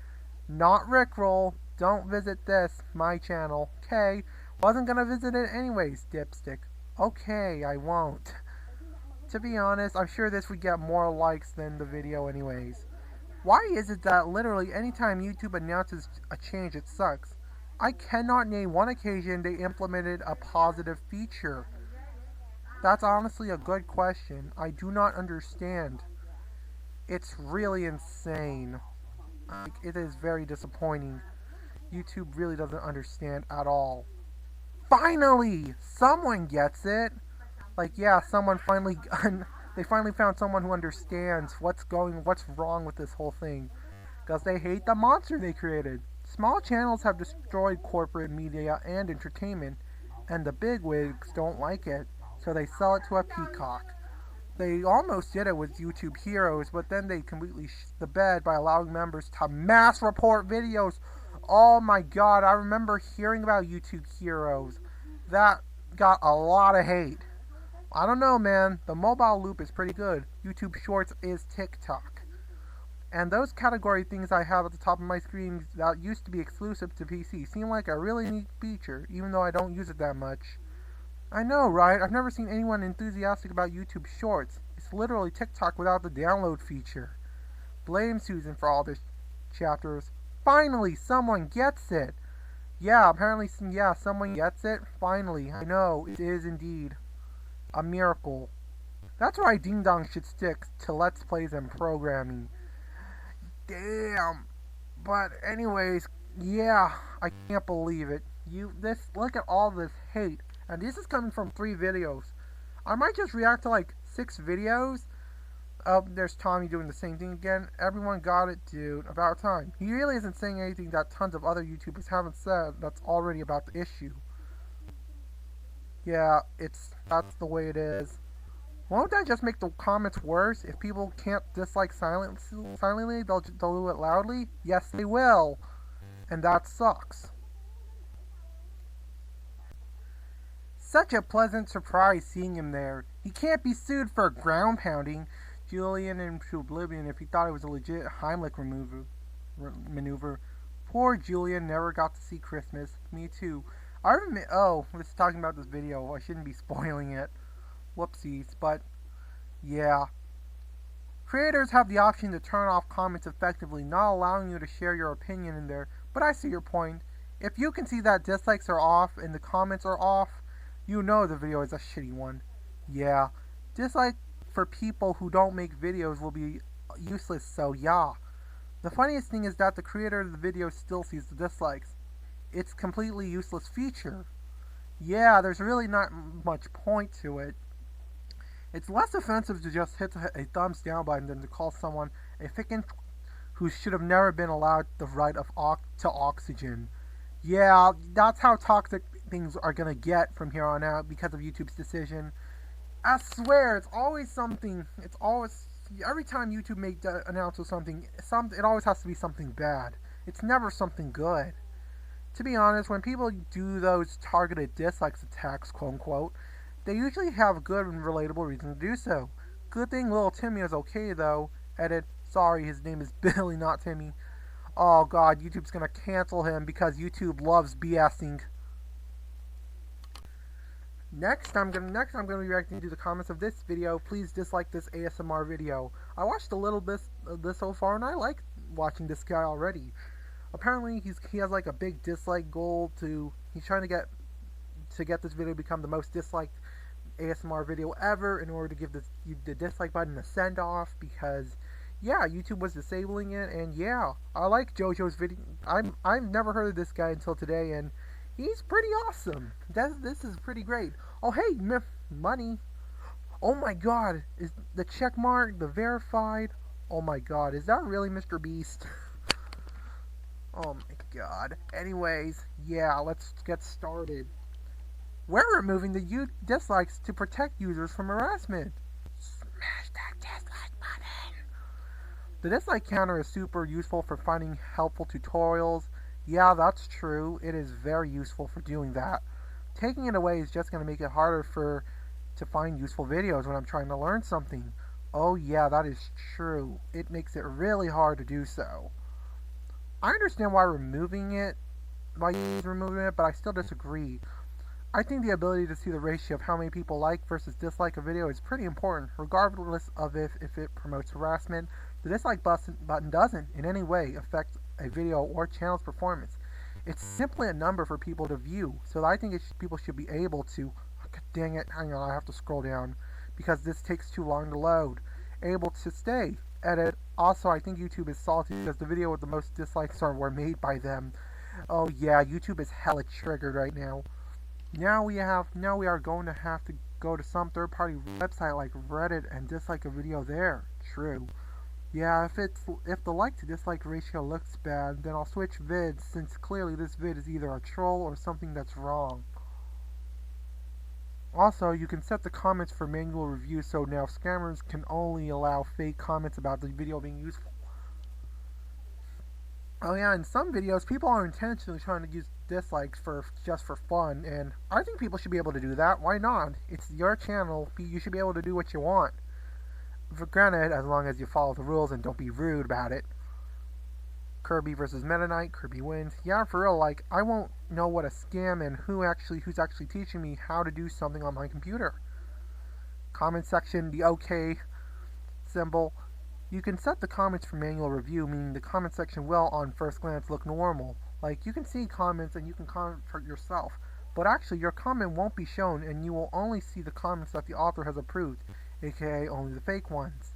Not Rickroll. Don't visit this, my channel. Okay. Wasn't gonna visit it anyways, dipstick. Okay, I won't. To be honest, I'm sure this would get more likes than the video anyways. Why is it that literally anytime YouTube announces a change, it sucks? I cannot name one occasion they implemented a positive feature. That's honestly a good question. I do not understand. It's really insane. It is very disappointing. YouTube really doesn't understand at all. Finally! Someone gets it! Like, yeah, they finally found someone who understands what's wrong with this whole thing. Because they hate the monster they created. Small channels have destroyed corporate media and entertainment, and the bigwigs don't like it, so they sell it to a peacock. They almost did it with YouTube Heroes, but then they completely shit the bed by allowing members to mass report videos. Oh my god, I remember hearing about YouTube Heroes. That got a lot of hate. I don't know, man. The mobile loop is pretty good. YouTube Shorts is TikTok. And those category things I have at the top of my screen that used to be exclusive to PC seem like a really neat feature, even though I don't use it that much. I know, right? I've never seen anyone enthusiastic about YouTube Shorts. It's literally TikTok without the download feature. Blame Susan for all this chapters. Finally, someone gets it. Yeah, apparently, yeah, someone gets it. Finally, I know, it is indeed a miracle. That's why Ding Dong should stick to Let's Plays and programming. Damn. But anyways, yeah, I can't believe it. Look at all this hate. And this is coming from 3 videos. I might just react to like 6 videos. Oh, there's Tommy doing the same thing again. Everyone got it, dude. About time. He really isn't saying anything that tons of other YouTubers haven't said that's already about the issue. Yeah, that's the way it is. Won't that just make the comments worse? If people can't dislike silently, they'll do it loudly? Yes, they will. And that sucks. Such a pleasant surprise seeing him there. He can't be sued for ground pounding Julian into oblivion if he thought it was a legit Heimlich maneuver. Poor Julian never got to see Christmas. Me too. Oh, we're just talking about this video. I shouldn't be spoiling it. Whoopsies, but yeah. Creators have the option to turn off comments effectively, not allowing you to share your opinion in there, but I see your point. If you can see that dislikes are off and the comments are off, you know the video is a shitty one. Yeah. Dislike for people who don't make videos will be useless, so yeah. The funniest thing is that the creator of the video still sees the dislikes. It's completely useless feature. Yeah, there's really not much point to it. It's less offensive to just hit a thumbs down button than to call someone a fickin' who should have never been allowed the right to oxygen. Yeah, that's how toxic things are gonna get from here on out because of YouTube's decision. I swear, it's always something. It's always every time YouTube announces something, it always has to be something bad. It's never something good. To be honest, when people do those targeted dislikes attacks, quote unquote, they usually have a good and relatable reason to do so. Good thing little Timmy is okay though. Edit. Sorry, his name is Billy, not Timmy. Oh god, YouTube's gonna cancel him because YouTube loves BSing. Next, I'm gonna be reacting to the comments of this video. Please dislike this ASMR video. I watched a little bit of this so far, and I like watching this guy already. Apparently, he has like a big dislike goal he's trying to get this video to become the most disliked ASMR video ever in order to give the dislike button a send off because yeah, YouTube was disabling it, and yeah, I like JoJo's video. I've never heard of this guy until today, and he's pretty awesome. This is pretty great. Oh hey, money. Oh my god, is the check mark, the verified? Oh my god, is that really Mr. Beast? Oh my god. Anyways, yeah, let's get started. We're removing the dislikes to protect users from harassment. Smash that dislike button. The dislike counter is super useful for finding helpful tutorials. Yeah, that's true. It is very useful for doing that. Taking it away is just going to make it harder to find useful videos when I'm trying to learn something. Oh yeah, that is true. It makes it really hard to do so. I understand why removing it, but I still disagree. I think the ability to see the ratio of how many people like versus dislike a video is pretty important, regardless of if it promotes harassment. The dislike button doesn't in any way affect a video or channel's performance. It's simply a number for people to view, so I think people should be able to, dang it, hang on, I have to scroll down, because this takes too long to load, able to stay, edit. Also, I think YouTube is salty because the video with the most dislikes were made by them. Oh yeah, YouTube is hella triggered right now. Now we are going to have to go to some third-party website like Reddit and dislike a video there. True. Yeah, if the like to dislike ratio looks bad, then I'll switch vids since clearly this vid is either a troll or something that's wrong. Also, you can set the comments for manual review, so now scammers can only allow fake comments about the video being useful. Oh yeah, in some videos, people are intentionally trying to use dislikes for just for fun, and I think people should be able to do that. Why not? It's your channel. You should be able to do what you want. For granted, as long as you follow the rules and don't be rude about it. Kirby versus Meta Knight, Kirby wins. Yeah, for real, like, I won't know what a scam and who's actually teaching me how to do something on my computer. Comment section, the OK symbol. You can set the comments for manual review, meaning the comment section will, on first glance, look normal. Like, you can see comments and you can comment for yourself, but actually your comment won't be shown and you will only see the comments that the author has approved, aka only the fake ones.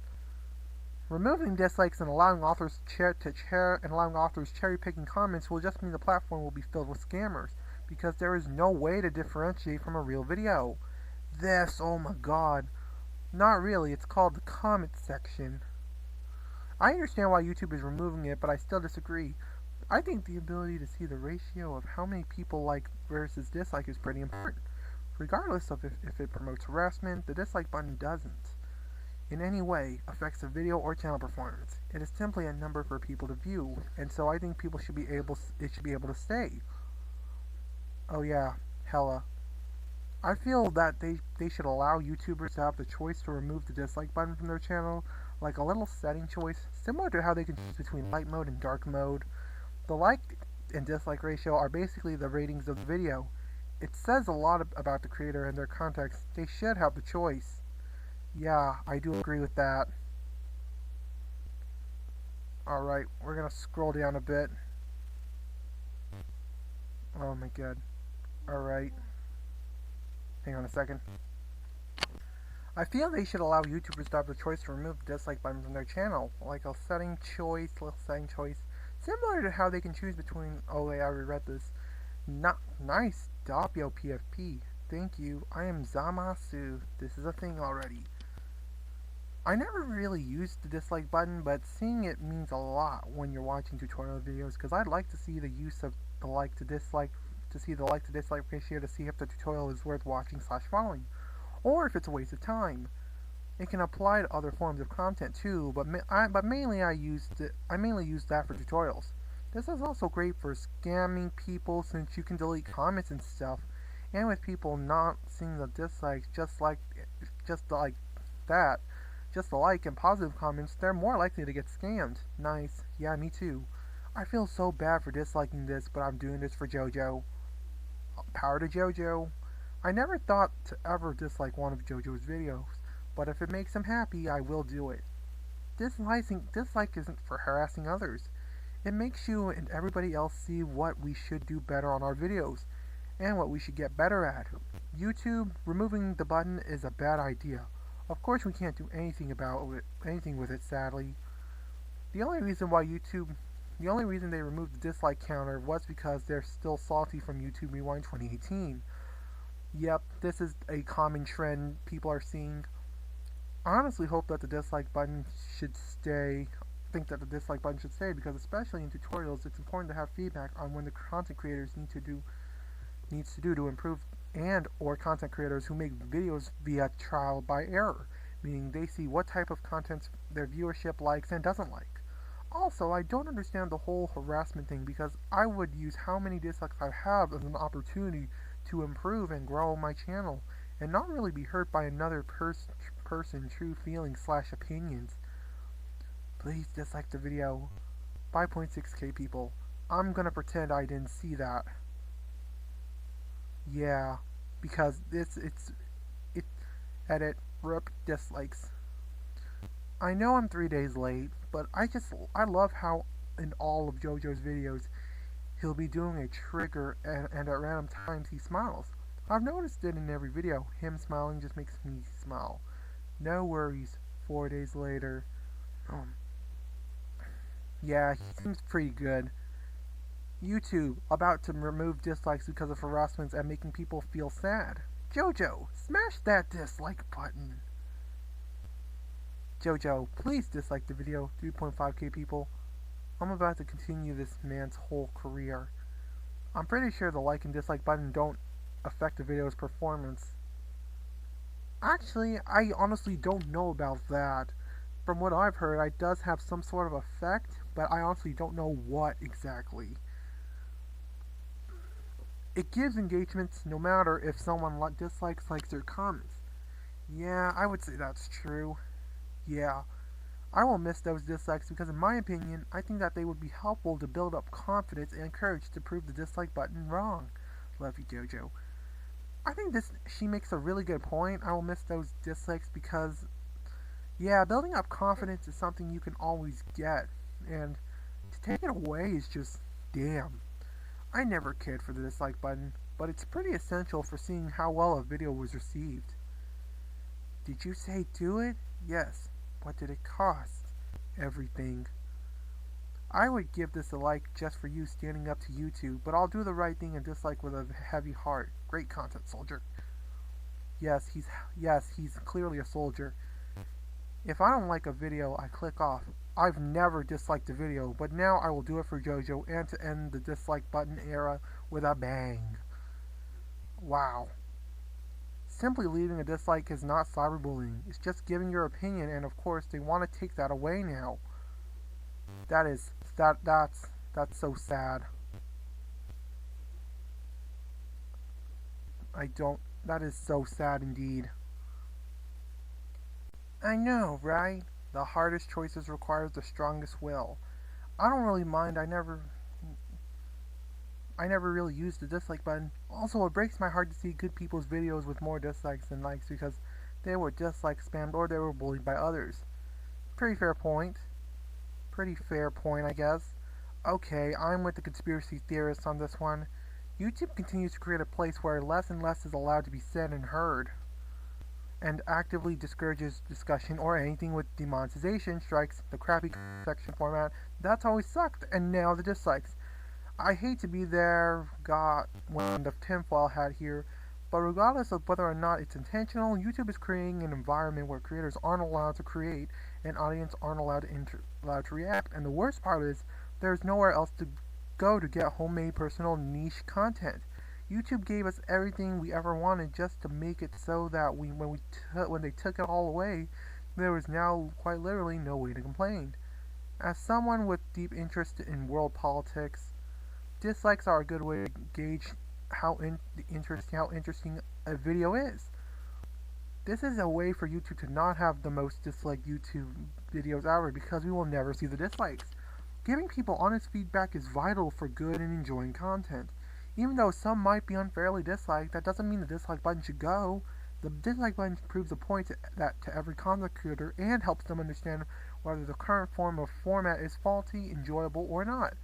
Removing dislikes and allowing authors cherry-picking comments will just mean the platform will be filled with scammers, because there is no way to differentiate from a real video. Oh my god. Not really, it's called the comment section. I understand why YouTube is removing it, but I still disagree. I think the ability to see the ratio of how many people like versus dislike is pretty important. Regardless of if it promotes harassment, the dislike button doesn't in any way affects the video or channel performance. It is simply a number for people to view, and so I think it should be able to stay. Oh yeah, hella. I feel that they should allow YouTubers to have the choice to remove the dislike button from their channel, like a little setting choice, similar to how they can choose between light mode and dark mode. The like and dislike ratio are basically the ratings of the video. It says a lot about the creator and their context. They should have the choice. Yeah, I do agree with that. Alright, we're gonna scroll down a bit. Oh my god. Alright. Hang on a second. I feel they should allow YouTubers to have the choice to remove the dislike button from their channel, like a little setting choice, similar to how they can choose between. Oh wait, I already read this. Nice, Doppio PFP. Thank you. I am Zamasu. This is a thing already. I never really used the dislike button, but seeing it means a lot when you're watching tutorial videos, because I'd like to see the use of the like to dislike, ratio to see if the tutorial is worth watching / following, or if it's a waste of time. It can apply to other forms of content too, but mainly I mainly use that for tutorials. This is also great for scamming people, since you can delete comments and stuff, and with people not seeing the dislikes just like that. Just the like and positive comments, they're more likely to get scammed. Nice. Yeah, me too. I feel so bad for disliking this, but I'm doing this for JoJo. Power to JoJo. I never thought to ever dislike one of JoJo's videos, but if it makes him happy, I will do it. Dislike isn't for harassing others. It makes you and everybody else see what we should do better on our videos, and what we should get better at. YouTube removing the button is a bad idea. Of course we can't do anything with it, sadly. The only reason they removed the dislike counter was because they're still salty from YouTube Rewind 2018. Yep, this is a common trend people are seeing. I honestly hope that the dislike button should stay. Because especially in tutorials, it's important to have feedback on when the content creators needs to do to improve, and or content creators who make videos via trial by error, meaning they see what type of content their viewership likes and doesn't like. Also, I don't understand the whole harassment thing, because I would use how many dislikes I have as an opportunity to improve and grow my channel, and not really be hurt by another person's true feelings / opinions. Please dislike the video. 5.6k people. I'm gonna pretend I didn't see that. Yeah, because edit RIP dislikes. I know I'm 3 days late, but I love how in all of JoJo's videos he'll be doing a trigger and at random times he smiles. I've noticed it in every video. Him smiling just makes me smile. No worries. 4 days later. Yeah, he seems pretty good. YouTube, about to remove dislikes because of harassments and making people feel sad. JoJo, smash that dislike button. JoJo, please dislike the video. 3.5k people. I'm about to continue this man's whole career. I'm pretty sure the like and dislike button don't affect the video's performance. Actually, I honestly don't know about that. From what I've heard, it does have some sort of effect, but I honestly don't know what exactly. It gives engagements no matter if someone dislikes, likes, or comments. Yeah, I would say that's true. Yeah, I will miss those dislikes because, in my opinion, I think that they would be helpful to build up confidence and courage to prove the dislike button wrong. Love you, JoJo. I think she makes a really good point. I will miss those dislikes because, yeah, building up confidence is something you can always get, and to take it away is just damn. I never cared for the dislike button, but it's pretty essential for seeing how well a video was received. Did you say do it? Yes. What did it cost? Everything. I would give this a like just for you standing up to YouTube, but I'll do the right thing and dislike with a heavy heart. Great content, soldier. He's clearly a soldier. If I don't like a video, I click off. I've never disliked a video, but now I will do it for JoJo and to end the dislike button era with a bang. Wow. Simply leaving a dislike is not cyberbullying. It's just giving your opinion, and of course they want to take that away now. That's so sad. That is so sad indeed. I know, right? The hardest choices requires the strongest will. I don't really mind. I never really used the dislike button. Also, it breaks my heart to see good people's videos with more dislikes than likes because they were dislike spammed or they were bullied by others. Pretty fair point. Pretty fair point, I guess. Okay, I'm with the conspiracy theorists on this one. YouTube continues to create a place where less and less is allowed to be said and heard, and actively discourages discussion or anything with demonetization strikes, the crappy section format. That's always sucked, and now the dislikes. I hate to be there, got one of tinfoil hat here, but regardless of whether or not it's intentional, YouTube is creating an environment where creators aren't allowed to create and audience aren't allowed to react. And the worst part is, there's nowhere else to go to get homemade personal niche content. YouTube gave us everything we ever wanted just to make it so that when they took it all away, there was now quite literally no way to complain. As someone with deep interest in world politics, dislikes are a good way to gauge how interesting a video is. This is a way for YouTube to not have the most disliked YouTube videos ever because we will never see the dislikes. Giving people honest feedback is vital for good and enjoying content. Even though some might be unfairly disliked, that doesn't mean the dislike button should go. The dislike button proves a point to every content creator and helps them understand whether the current format is faulty, enjoyable, or not.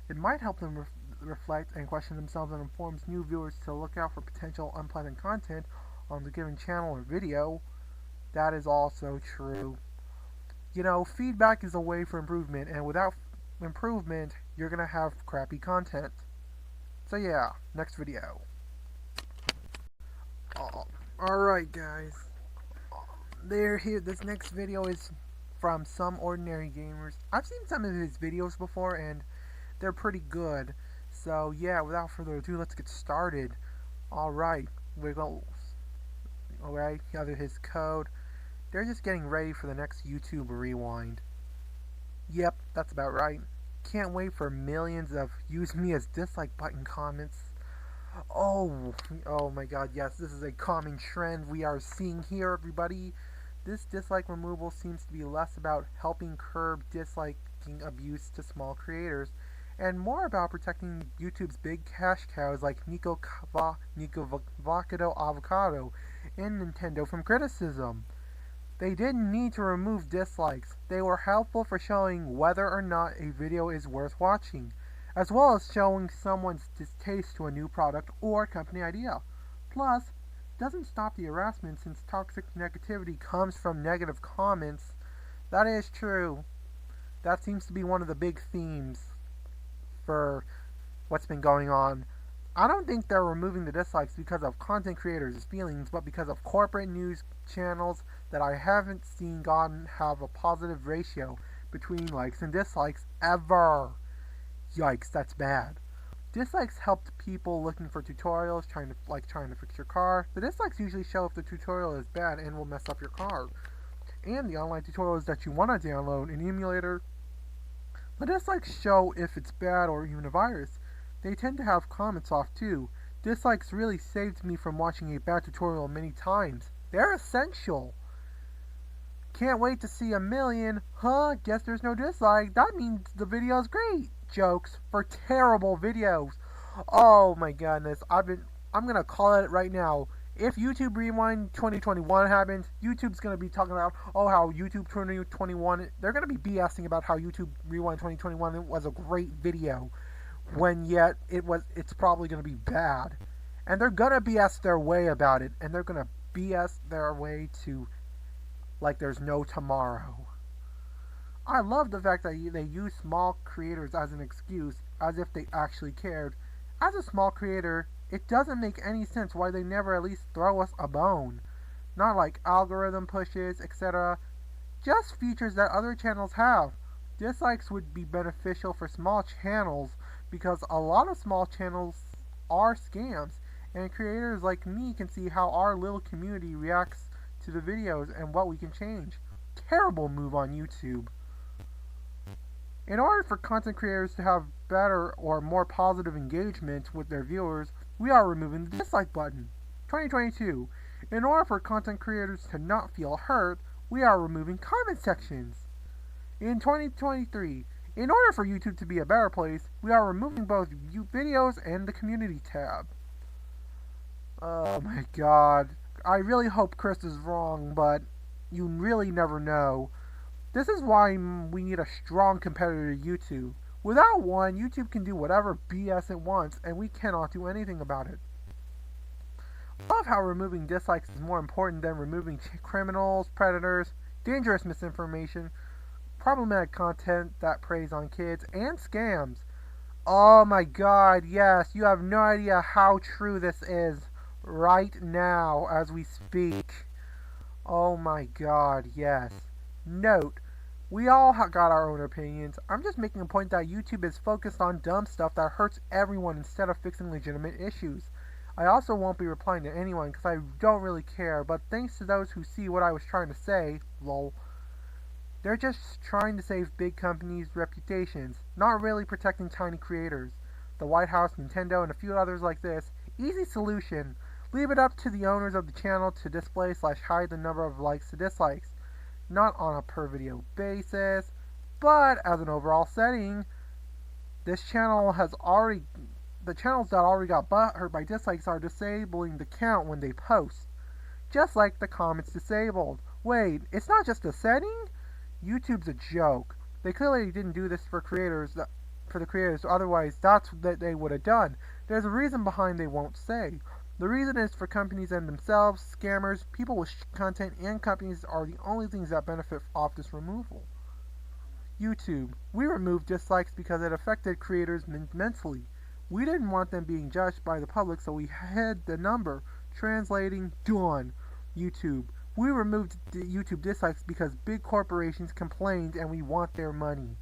It might help them reflect and question themselves and informs new viewers to look out for potential unpleasant content on the given channel or video. That is also true. You know, feedback is a way for improvement, and without improvement, you're gonna have crappy content. So yeah, next video. Alright guys, this next video is from Some Ordinary Gamers. I've seen some of his videos before and they're pretty good. So yeah, without further ado, let's get started. Alright, gather his code. They're just getting ready for the next YouTube rewind. Yep, that's about right. Can't wait for millions of use me as dislike button comments. Oh my god, yes, this is a common trend we are seeing here, everybody. This dislike removal seems to be less about helping curb disliking abuse to small creators and more about protecting YouTube's big cash cows like Nico Avocado and Nintendo from criticism. They didn't need to remove dislikes. They were helpful for showing whether or not a video is worth watching, as well as showing someone's distaste to a new product or company idea. Plus, it doesn't stop the harassment since toxic negativity comes from negative comments. That is true. That seems to be one of the big themes for what's been going on. I don't think they're removing the dislikes because of content creators' feelings, but because of corporate news channels that I haven't seen have a positive ratio between likes and dislikes ever. Yikes, that's bad. Dislikes helped people looking for tutorials, trying to fix your car. The dislikes usually show if the tutorial is bad and will mess up your car. And the online tutorials that you want to download an emulator. The dislikes show if it's bad or even a virus. They tend to have comments off too. Dislikes really saved me from watching a bad tutorial many times. They're essential. Can't wait to see a million. Huh? Guess there's no dislike. That means the video's great. Jokes for terrible videos. Oh my goodness. I'm gonna call it right now. If YouTube Rewind 2021 happens, YouTube's gonna be talking about how YouTube 2021, they're gonna be BSing about how YouTube Rewind 2021 was a great video, when yet it's probably gonna be bad. And they're gonna BS their way about it, and they're gonna BS their way to like there's no tomorrow. I love the fact that they use small creators as an excuse, as if they actually cared. As a small creator, it doesn't make any sense why they never at least throw us a bone. Not like algorithm pushes, etc. Just features that other channels have. Dislikes would be beneficial for small channels because a lot of small channels are scams, and creators like me can see how our little community reacts to the videos and what we can change. Terrible move on YouTube. In order for content creators to have better or more positive engagement with their viewers, we are removing the dislike button. 2022. In order for content creators to not feel hurt, we are removing comment sections. In 2023, in order for YouTube to be a better place, we are removing both videos and the community tab. Oh my god. I really hope Chris is wrong, but you really never know. This is why we need a strong competitor to YouTube. Without one, YouTube can do whatever BS it wants, and we cannot do anything about it. I love how removing dislikes is more important than removing criminals, predators, dangerous misinformation, problematic content that preys on kids, and scams. Oh my god, yes, you have no idea how true this is right now as we speak. Oh my god, yes. Note, we all got our own opinions. I'm just making a point that YouTube is focused on dumb stuff that hurts everyone instead of fixing legitimate issues. I also won't be replying to anyone because I don't really care, but thanks to those who see what I was trying to say, lol. They're just trying to save big companies' reputations, not really protecting tiny creators. The White House, Nintendo, and a few others like this. Easy solution. Leave it up to the owners of the channel to display/hide the number of likes to dislikes. Not on a per video basis, but as an overall setting. The channels that already got butthurt by dislikes are disabling the count when they post. Just like the comments disabled. Wait, it's not just a setting? YouTube's a joke. They clearly didn't do this for the creators, otherwise that's what they would have done. There's a reason behind they won't say. The reason is for companies and themselves, scammers, people with content, and companies are the only things that benefit off this removal. YouTube. We removed dislikes because it affected creators mentally. We didn't want them being judged by the public, so we hid the number. Translating, done. YouTube. We removed the YouTube dislikes because big corporations complained and we want their money.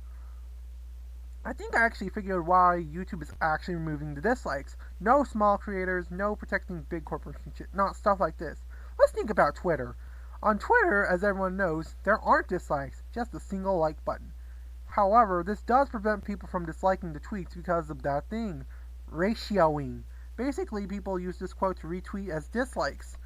I think I actually figured why YouTube is actually removing the dislikes. No small creators, no protecting big corporations, not stuff like this. Let's think about Twitter. On Twitter, as everyone knows, there aren't dislikes, just a single like button. However, this does prevent people from disliking the tweets because of that thing, ratioing. Basically, people use this quote to retweet as dislikes.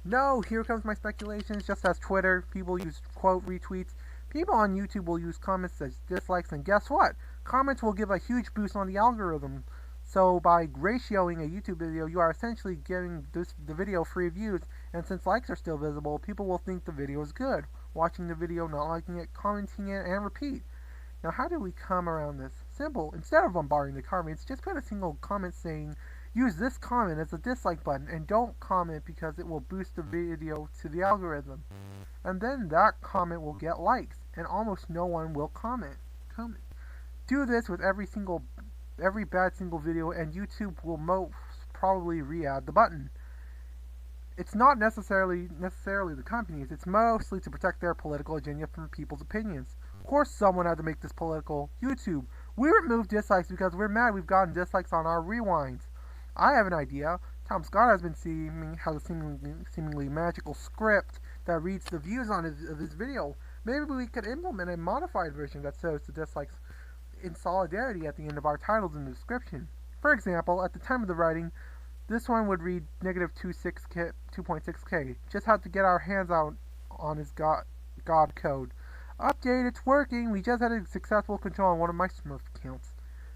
No, here comes my speculations, just as Twitter, people use quote retweets. People on YouTube will use comments as dislikes, and guess what? Comments will give a huge boost on the algorithm. So by ratioing a YouTube video, you are essentially giving the video free views, and since likes are still visible, people will think the video is good. Watching the video, not liking it, commenting it, and repeat. Now how do we come around this? Simple. Instead of bombarding the comments, just put a single comment saying, use this comment as a dislike button, and don't comment because it will boost the video to the algorithm. And then that comment will get likes, and almost no one will comment. Do this with every bad single video, and YouTube will most probably re-add the button. It's not necessarily the companies, it's mostly to protect their political agenda from people's opinions. Of course someone had to make this political. YouTube. We remove dislikes because we're mad we've gotten dislikes on our rewinds. I have an idea. Tom Scott has a seemingly magical script that reads the views of his video. Maybe we could implement a modified version that shows the dislikes in solidarity at the end of our titles in the description. For example, at the time of the writing, this one would read negative 2.6k. Just have to get our hands out on his God code. Update, it's working. We just had a successful control on one of my Smurf accounts.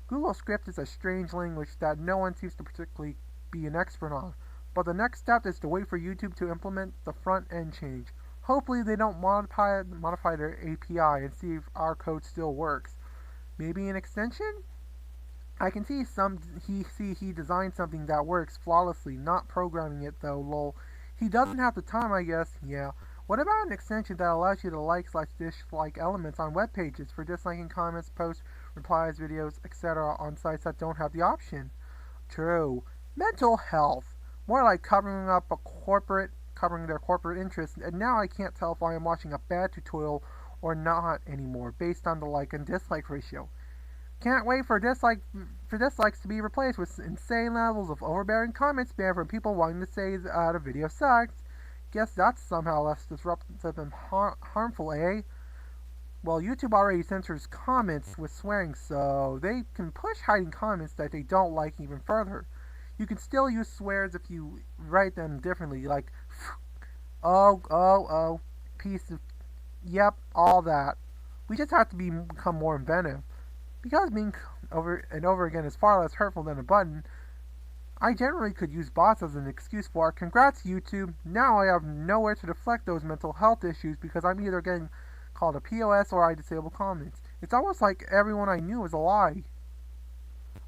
Google Script is a strange language that no one seems to particularly be an expert on. But the next step is to wait for YouTube to implement the front end change. Hopefully they don't modify their API and see if our code still works. Maybe an extension? I can see he designed something that works flawlessly, not programming it though, lol. He doesn't have the time, I guess, yeah. What about an extension that allows you to like/dislike elements on web pages for disliking comments, posts, replies, videos, etc. on sites that don't have the option? True. Mental health. More like covering their corporate interests, and now I can't tell if I am watching a bad tutorial or not anymore, based on the like and dislike ratio. Can't wait for dislikes to be replaced with insane levels of overbearing comment spam from people wanting to say the video sucks. Guess that's somehow less disruptive and harmful, eh? Well, YouTube already censors comments with swearing, so they can push hiding comments that they don't like even further. You can still use swears if you write them differently, like oh, piece of, yep, all that. We just have to become more inventive. Because being over and over again is far less hurtful than a button, I generally could use bots as an excuse for, congrats YouTube, now I have nowhere to deflect those mental health issues because I'm either getting called a POS or I disable comments. It's almost like everyone I knew was a lie.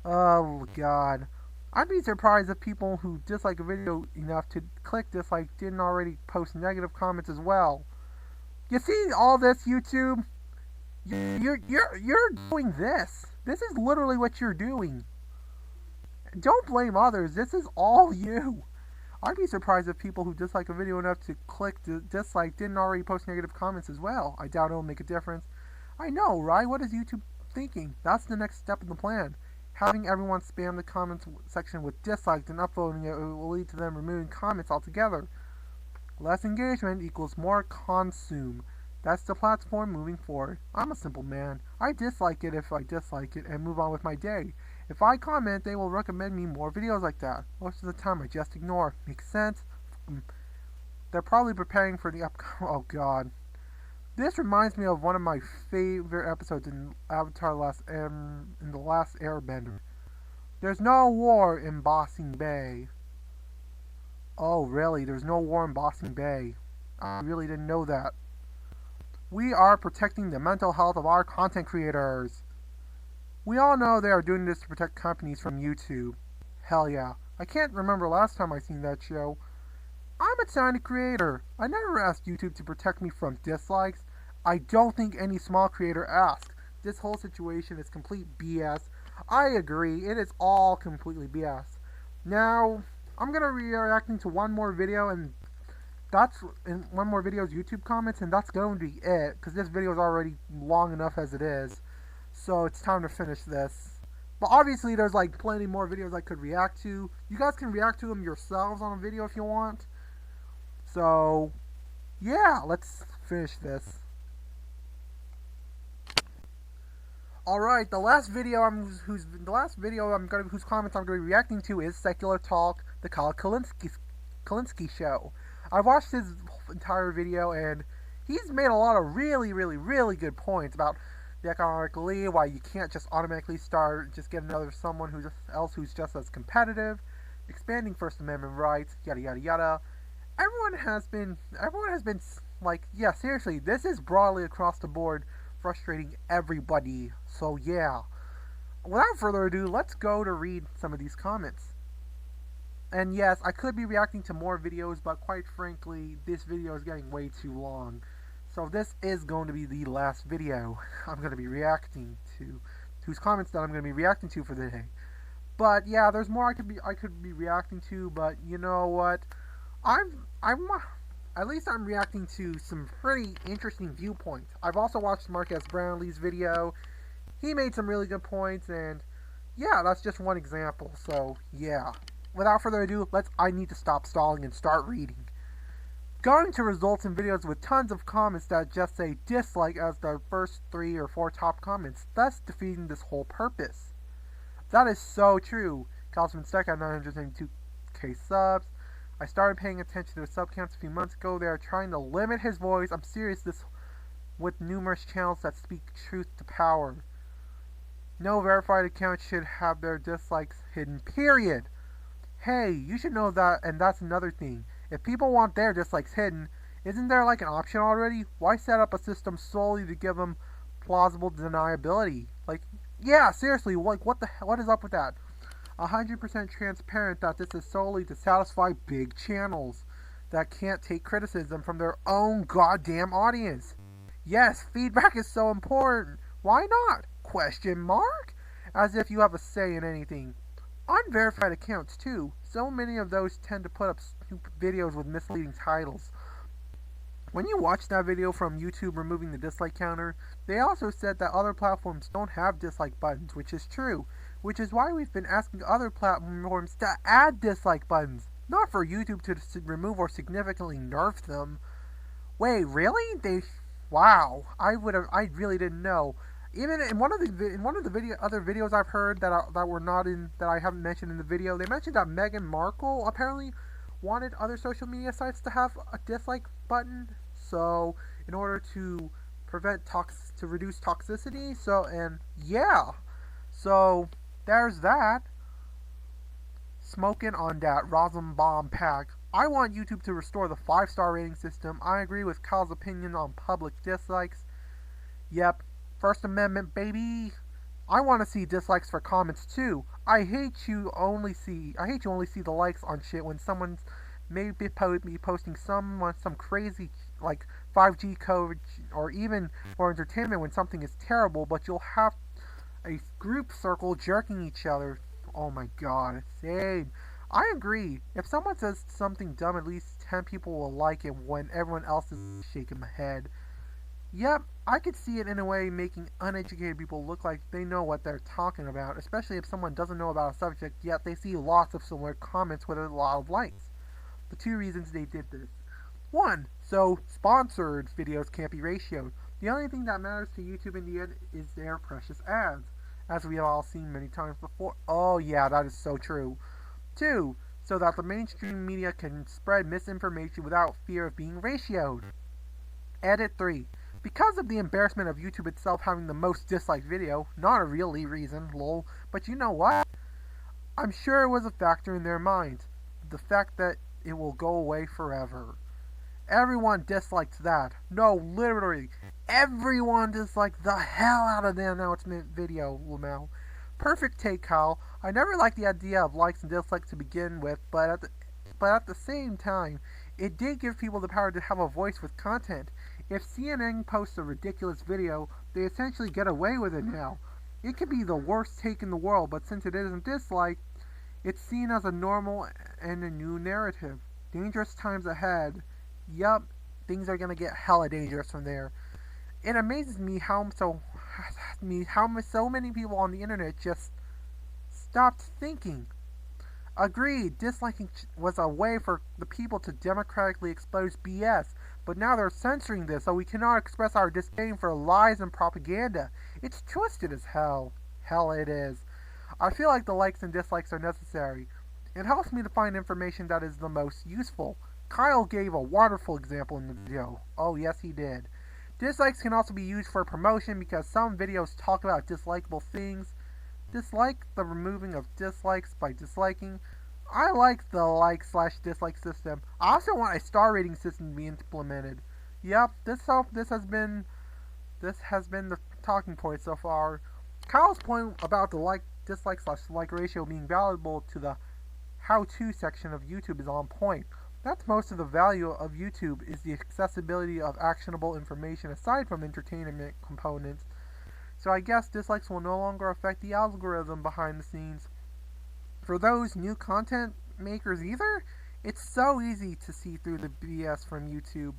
Oh god. I'd be surprised if people who dislike a video enough to click dislike didn't already post negative comments as well. You see all this, YouTube? You're doing this. This is literally what you're doing. Don't blame others. This is all you. I'd be surprised if people who dislike a video enough to click dislike didn't already post negative comments as well. I doubt it'll make a difference. I know, right? What is YouTube thinking? That's the next step in the plan. Having everyone spam the comments section with dislikes and upvoting it will lead to them removing comments altogether. Less engagement equals more consume. That's the platform moving forward. I'm a simple man. I dislike it if I dislike it and move on with my day. If I comment, they will recommend me more videos like that. Most of the time I just ignore. Makes sense? They're probably preparing for the upcoming... Oh god. This reminds me of one of my favorite episodes in Avatar in The Last Airbender. There's no war in Bossing Bay. Oh really? There's no war in Bossing Bay. I really didn't know that. We are protecting the mental health of our content creators. We all know they are doing this to protect companies from YouTube. Hell yeah. I can't remember last time I seen that show. I'm a tiny creator. I never asked YouTube to protect me from dislikes. I don't think any small creator asked. This whole situation is complete BS. I agree. It is all completely BS. Now, I'm gonna be reacting to one more video and that's in one more video's YouTube comments, and that's going to be it, because this video is already long enough as it is. So it's time to finish this. But obviously there's like plenty more videos I could react to. You guys can react to them yourselves on a video if you want. So yeah, let's finish this. Alright, the last video whose comments I'm gonna be reacting to is Secular Talk, the Kyle Kalinske show. I've watched his entire video and he's made a lot of really good points about the economic elite, why you can't just automatically just get another someone who's just as competitive, expanding First Amendment rights, yada yada yada. Everyone has been like, yeah, seriously, this is broadly across the board frustrating everybody. So yeah. Without further ado, let's go to read some of these comments. And yes, I could be reacting to more videos, but quite frankly, this video is getting way too long. So this is going to be the last video I'm going to be reacting to, whose comments that I'm going to be reacting to for the day. But yeah, there's more I could be reacting to, but you know what? At least I'm reacting to some pretty interesting viewpoints. I've also watched Marques Brownlee's video. he made some really good points, and yeah, that's just one example. So yeah, without further ado, I need to stop stalling and start reading. Going to results in videos with tons of comments that just say dislike as the first 3 or 4 top comments, thus defeating this whole purpose. That is so true. Calvin Stuck at 972k subs. I started paying attention to the sub counts a few months ago. They are trying to limit his voice. I'm serious, this with numerous channels that speak truth to power. No verified account should have their dislikes hidden, period. Hey, you should know that, and that's another thing. If people want their dislikes hidden, isn't there like an option already? Why set up a system solely to give them plausible deniability? Like, yeah, seriously, like what is up with that? 100% transparent that this is solely to satisfy big channels that can't take criticism from their own goddamn audience. Yes, feedback is so important. Why not? Question mark? As if you have a say in anything. Unverified accounts too. So many of those tend to put up stupid videos with misleading titles. When you watch that video from YouTube removing the dislike counter, they also said that other platforms don't have dislike buttons, which is true. Which is why we've been asking other platforms to add dislike buttons, not for YouTube to remove or significantly nerf them. Wait, really? Wow. I really didn't know. Even in one of the other videos I've heard that I haven't mentioned in the video, they mentioned that Meghan Markle apparently wanted other social media sites to have a dislike button. So in order to reduce toxicity. So there's that. Smoking on that Rosin bomb pack. I want YouTube to restore the 5-star rating system. I agree with Kyle's opinion on public dislikes. Yep. First Amendment, baby. I want to see dislikes for comments too. I hate you only see the likes on shit when someone's maybe posting some crazy like 5G code or even for entertainment when something is terrible, but you'll have a group circle jerking each other. Oh my god, insane. I agree. If someone says something dumb, at least 10 people will like it when everyone else is shaking my head. Yep, I could see it in a way making uneducated people look like they know what they're talking about, especially if someone doesn't know about a subject, yet they see lots of similar comments with a lot of likes. The 2 reasons they did this. 1. So sponsored videos can't be ratioed. The only thing that matters to YouTube in the end is their precious ads, as we have all seen many times before. Oh yeah, that is so true. 2. So that the mainstream media can spread misinformation without fear of being ratioed. Edit 3. Because of the embarrassment of YouTube itself having the most disliked video, not a really reason, lol, but you know what? I'm sure it was a factor in their minds. The fact that it will go away forever. Everyone disliked that. No, literally, everyone disliked the hell out of the announcement video, Lamau. Perfect take, Kyle. I never liked the idea of likes and dislikes to begin with, but at the same time, it did give people the power to have a voice with content. If CNN posts a ridiculous video, they essentially get away with it now. It could be the worst take in the world, but since it isn't disliked, it's seen as a normal and a new narrative. Dangerous times ahead. Yup, things are gonna get hella dangerous from there. It amazes me how so many people on the internet just stopped thinking. Agreed, disliking was a way for the people to democratically expose BS, but now they're censoring this, so we cannot express our disdain for lies and propaganda. It's twisted as hell. Hell it is. I feel like the likes and dislikes are necessary. It helps me to find information that is the most useful. Kyle gave a wonderful example in the video. Oh yes, he did. Dislikes can also be used for promotion because some videos talk about dislikable things. Dislike the removing of dislikes by disliking. I like the like/dislike system. I also want a star rating system to be implemented. Yep, this has been the talking point so far. Kyle's point about the like/dislike ratio being valuable to the how-to section of YouTube is on point. That's most of the value of YouTube is the accessibility of actionable information aside from entertainment components. So I guess dislikes will no longer affect the algorithm behind the scenes. For those new content makers either, it's so easy to see through the BS from YouTube.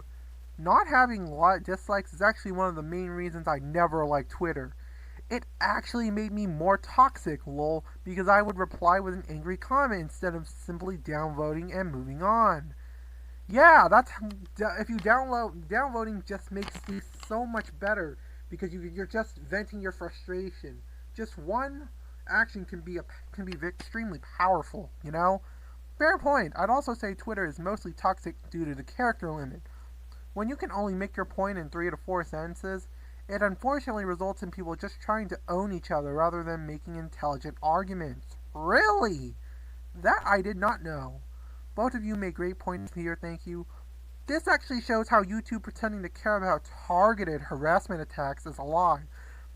Not having dislikes is actually one of the main reasons I never liked Twitter. It actually made me more toxic, lol, because I would reply with an angry comment instead of simply downvoting and moving on. Yeah, if you downvoting just makes things so much better because you're just venting your frustration. Just one action can be extremely powerful, you know? Fair point. I'd also say Twitter is mostly toxic due to the character limit. When you can only make your point in 3 to 4 sentences, it unfortunately results in people just trying to own each other rather than making intelligent arguments. Really? That I did not know. Both of you made great points here, thank you. This actually shows how YouTube pretending to care about targeted harassment attacks is a lie.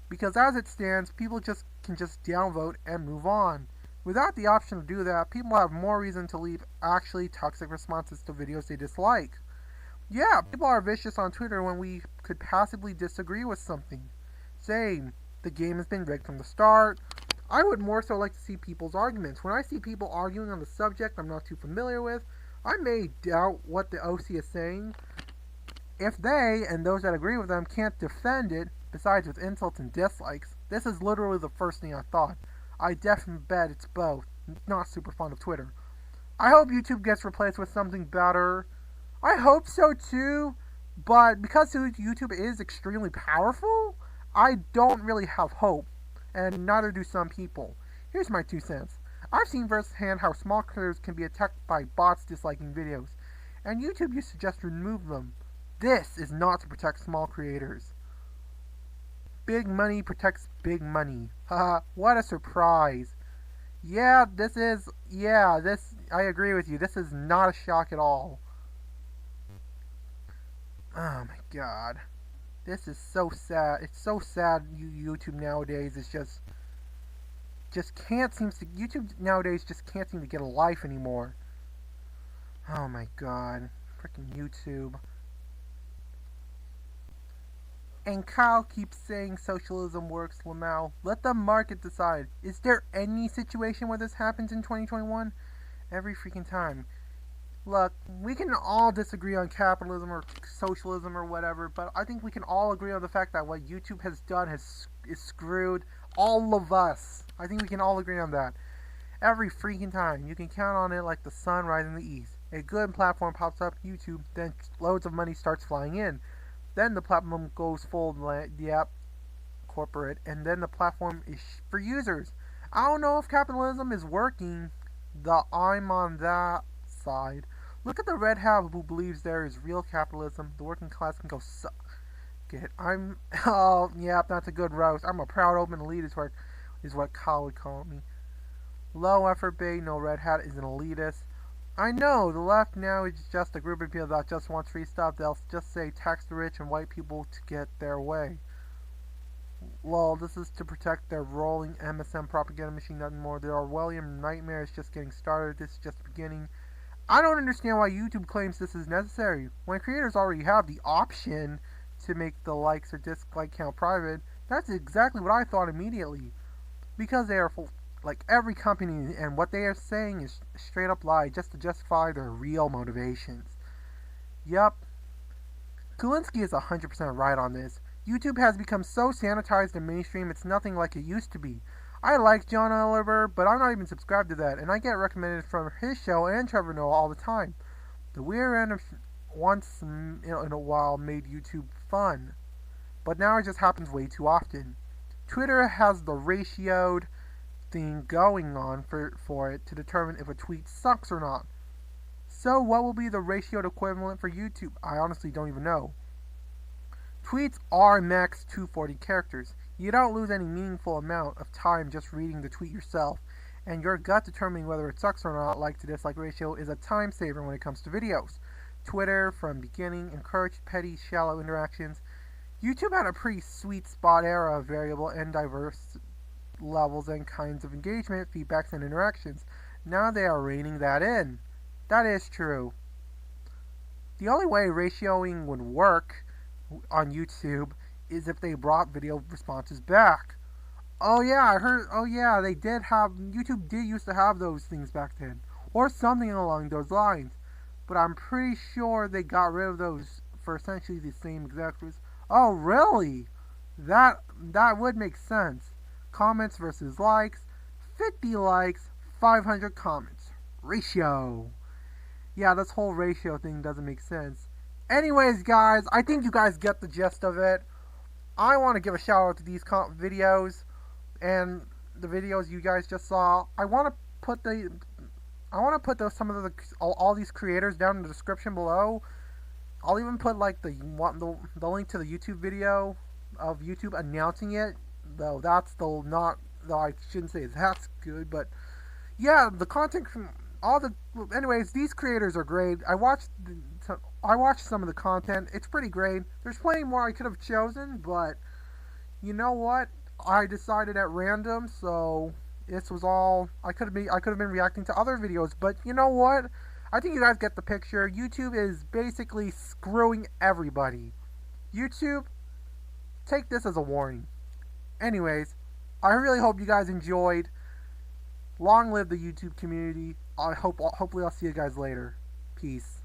Because as it stands, people can just downvote and move on. Without the option to do that, people have more reason to leave actually toxic responses to videos they dislike. Yeah, people are vicious on Twitter when we could passively disagree with something. Say, the game has been rigged from the start. I would more so like to see people's arguments. When I see people arguing on the subject I'm not too familiar with, I may doubt what the OC is saying. If they, and those that agree with them, can't defend it, besides with insults and dislikes, this is literally the first thing I thought. I definitely bet it's both. Not super fond of Twitter. I hope YouTube gets replaced with something better. I hope so too, but because YouTube is extremely powerful, I don't really have hope, and neither do some people. Here's my 2 cents. I've seen firsthand how small creators can be attacked by bots disliking videos, and YouTube used to just remove them. This is not to protect small creators. Big money protects big money. Haha, what a surprise. I agree with you. This is not a shock at all. Oh my god. This is so sad. It's so sad YouTube nowadays is YouTube nowadays just can't seem to get a life anymore. Oh my god. Freaking YouTube. And Kyle keeps saying socialism works, Lamau. Let the market decide. Is there any situation where this happens in 2021? Every freaking time. Look, we can all disagree on capitalism or socialism or whatever, but I think we can all agree on the fact that what YouTube has done is screwed all of us. I think we can all agree on that. Every freaking time. You can count on it like the sun rising in the east. A good platform pops up, YouTube, then loads of money starts flying in. Then the platform goes full corporate, and then the platform is for users. I don't know if capitalism is working. I'm on that side. Look at the red hat who believes there is real capitalism. The working class can go suck it. That's a good roast. I'm a proud open elite is what Kyle would call me. Low effort bait, no red hat is an elitist. I know, the left now is just a group of people that just wants free stuff. They'll just say tax the rich and white people to get their way. Lol, this is to protect their rolling MSM propaganda machine, nothing more. The Orwellian nightmare is just getting started. This is just the beginning. I don't understand why YouTube claims this is necessary. When creators already have the option to make the likes or dislike count private, that's exactly what I thought immediately. Because they are like every company, and what they are saying is straight up lie just to justify their real motivations. Yup. Kulinski is 100% right on this. YouTube has become so sanitized and mainstream it's nothing like it used to be. I like John Oliver, but I'm not even subscribed to that, and I get recommended from his show and Trevor Noah all the time. The weird end of once in a while made YouTube fun, but now it just happens way too often. Twitter has the ratioed thing going on for it to determine if a tweet sucks or not. So what will be the ratioed equivalent for YouTube? I honestly don't even know. Tweets are max 240 characters. You don't lose any meaningful amount of time just reading the tweet yourself, and your gut determining whether it sucks or not, like to dislike ratio, is a time saver when it comes to videos. Twitter, from beginning, encouraged petty, shallow interactions. YouTube had a pretty sweet spot era of variable and diverse levels and kinds of engagement, feedbacks, and interactions. Now they are reining that in. That is true. The only way ratioing would work on YouTube is if they brought video responses back. YouTube did used to have those things back then, or something along those lines, but I'm pretty sure they got rid of those for essentially the same exact reason. Oh really? That that would make sense. Comments versus likes. 50 likes, 500 comments. Ratio. Yeah, this whole ratio thing doesn't make sense. Anyways, guys, I think you guys get the gist of it. I want to give a shout out to these videos and the videos you guys just saw. I want to put some of all these creators down in the description below. I'll even put like the link to the YouTube video of YouTube announcing it. Though that's still not. Though I shouldn't say that's good, but yeah, the content. Anyways, these creators are great. I watched some of the content. It's pretty great. There's plenty more I could have chosen, but you know what? I decided at random, so this was all I could have been reacting to other videos, but you know what? I think you guys get the picture. YouTube is basically screwing everybody. YouTube, take this as a warning. Anyways, I really hope you guys enjoyed. Long live the YouTube community. Hopefully I'll see you guys later. Peace.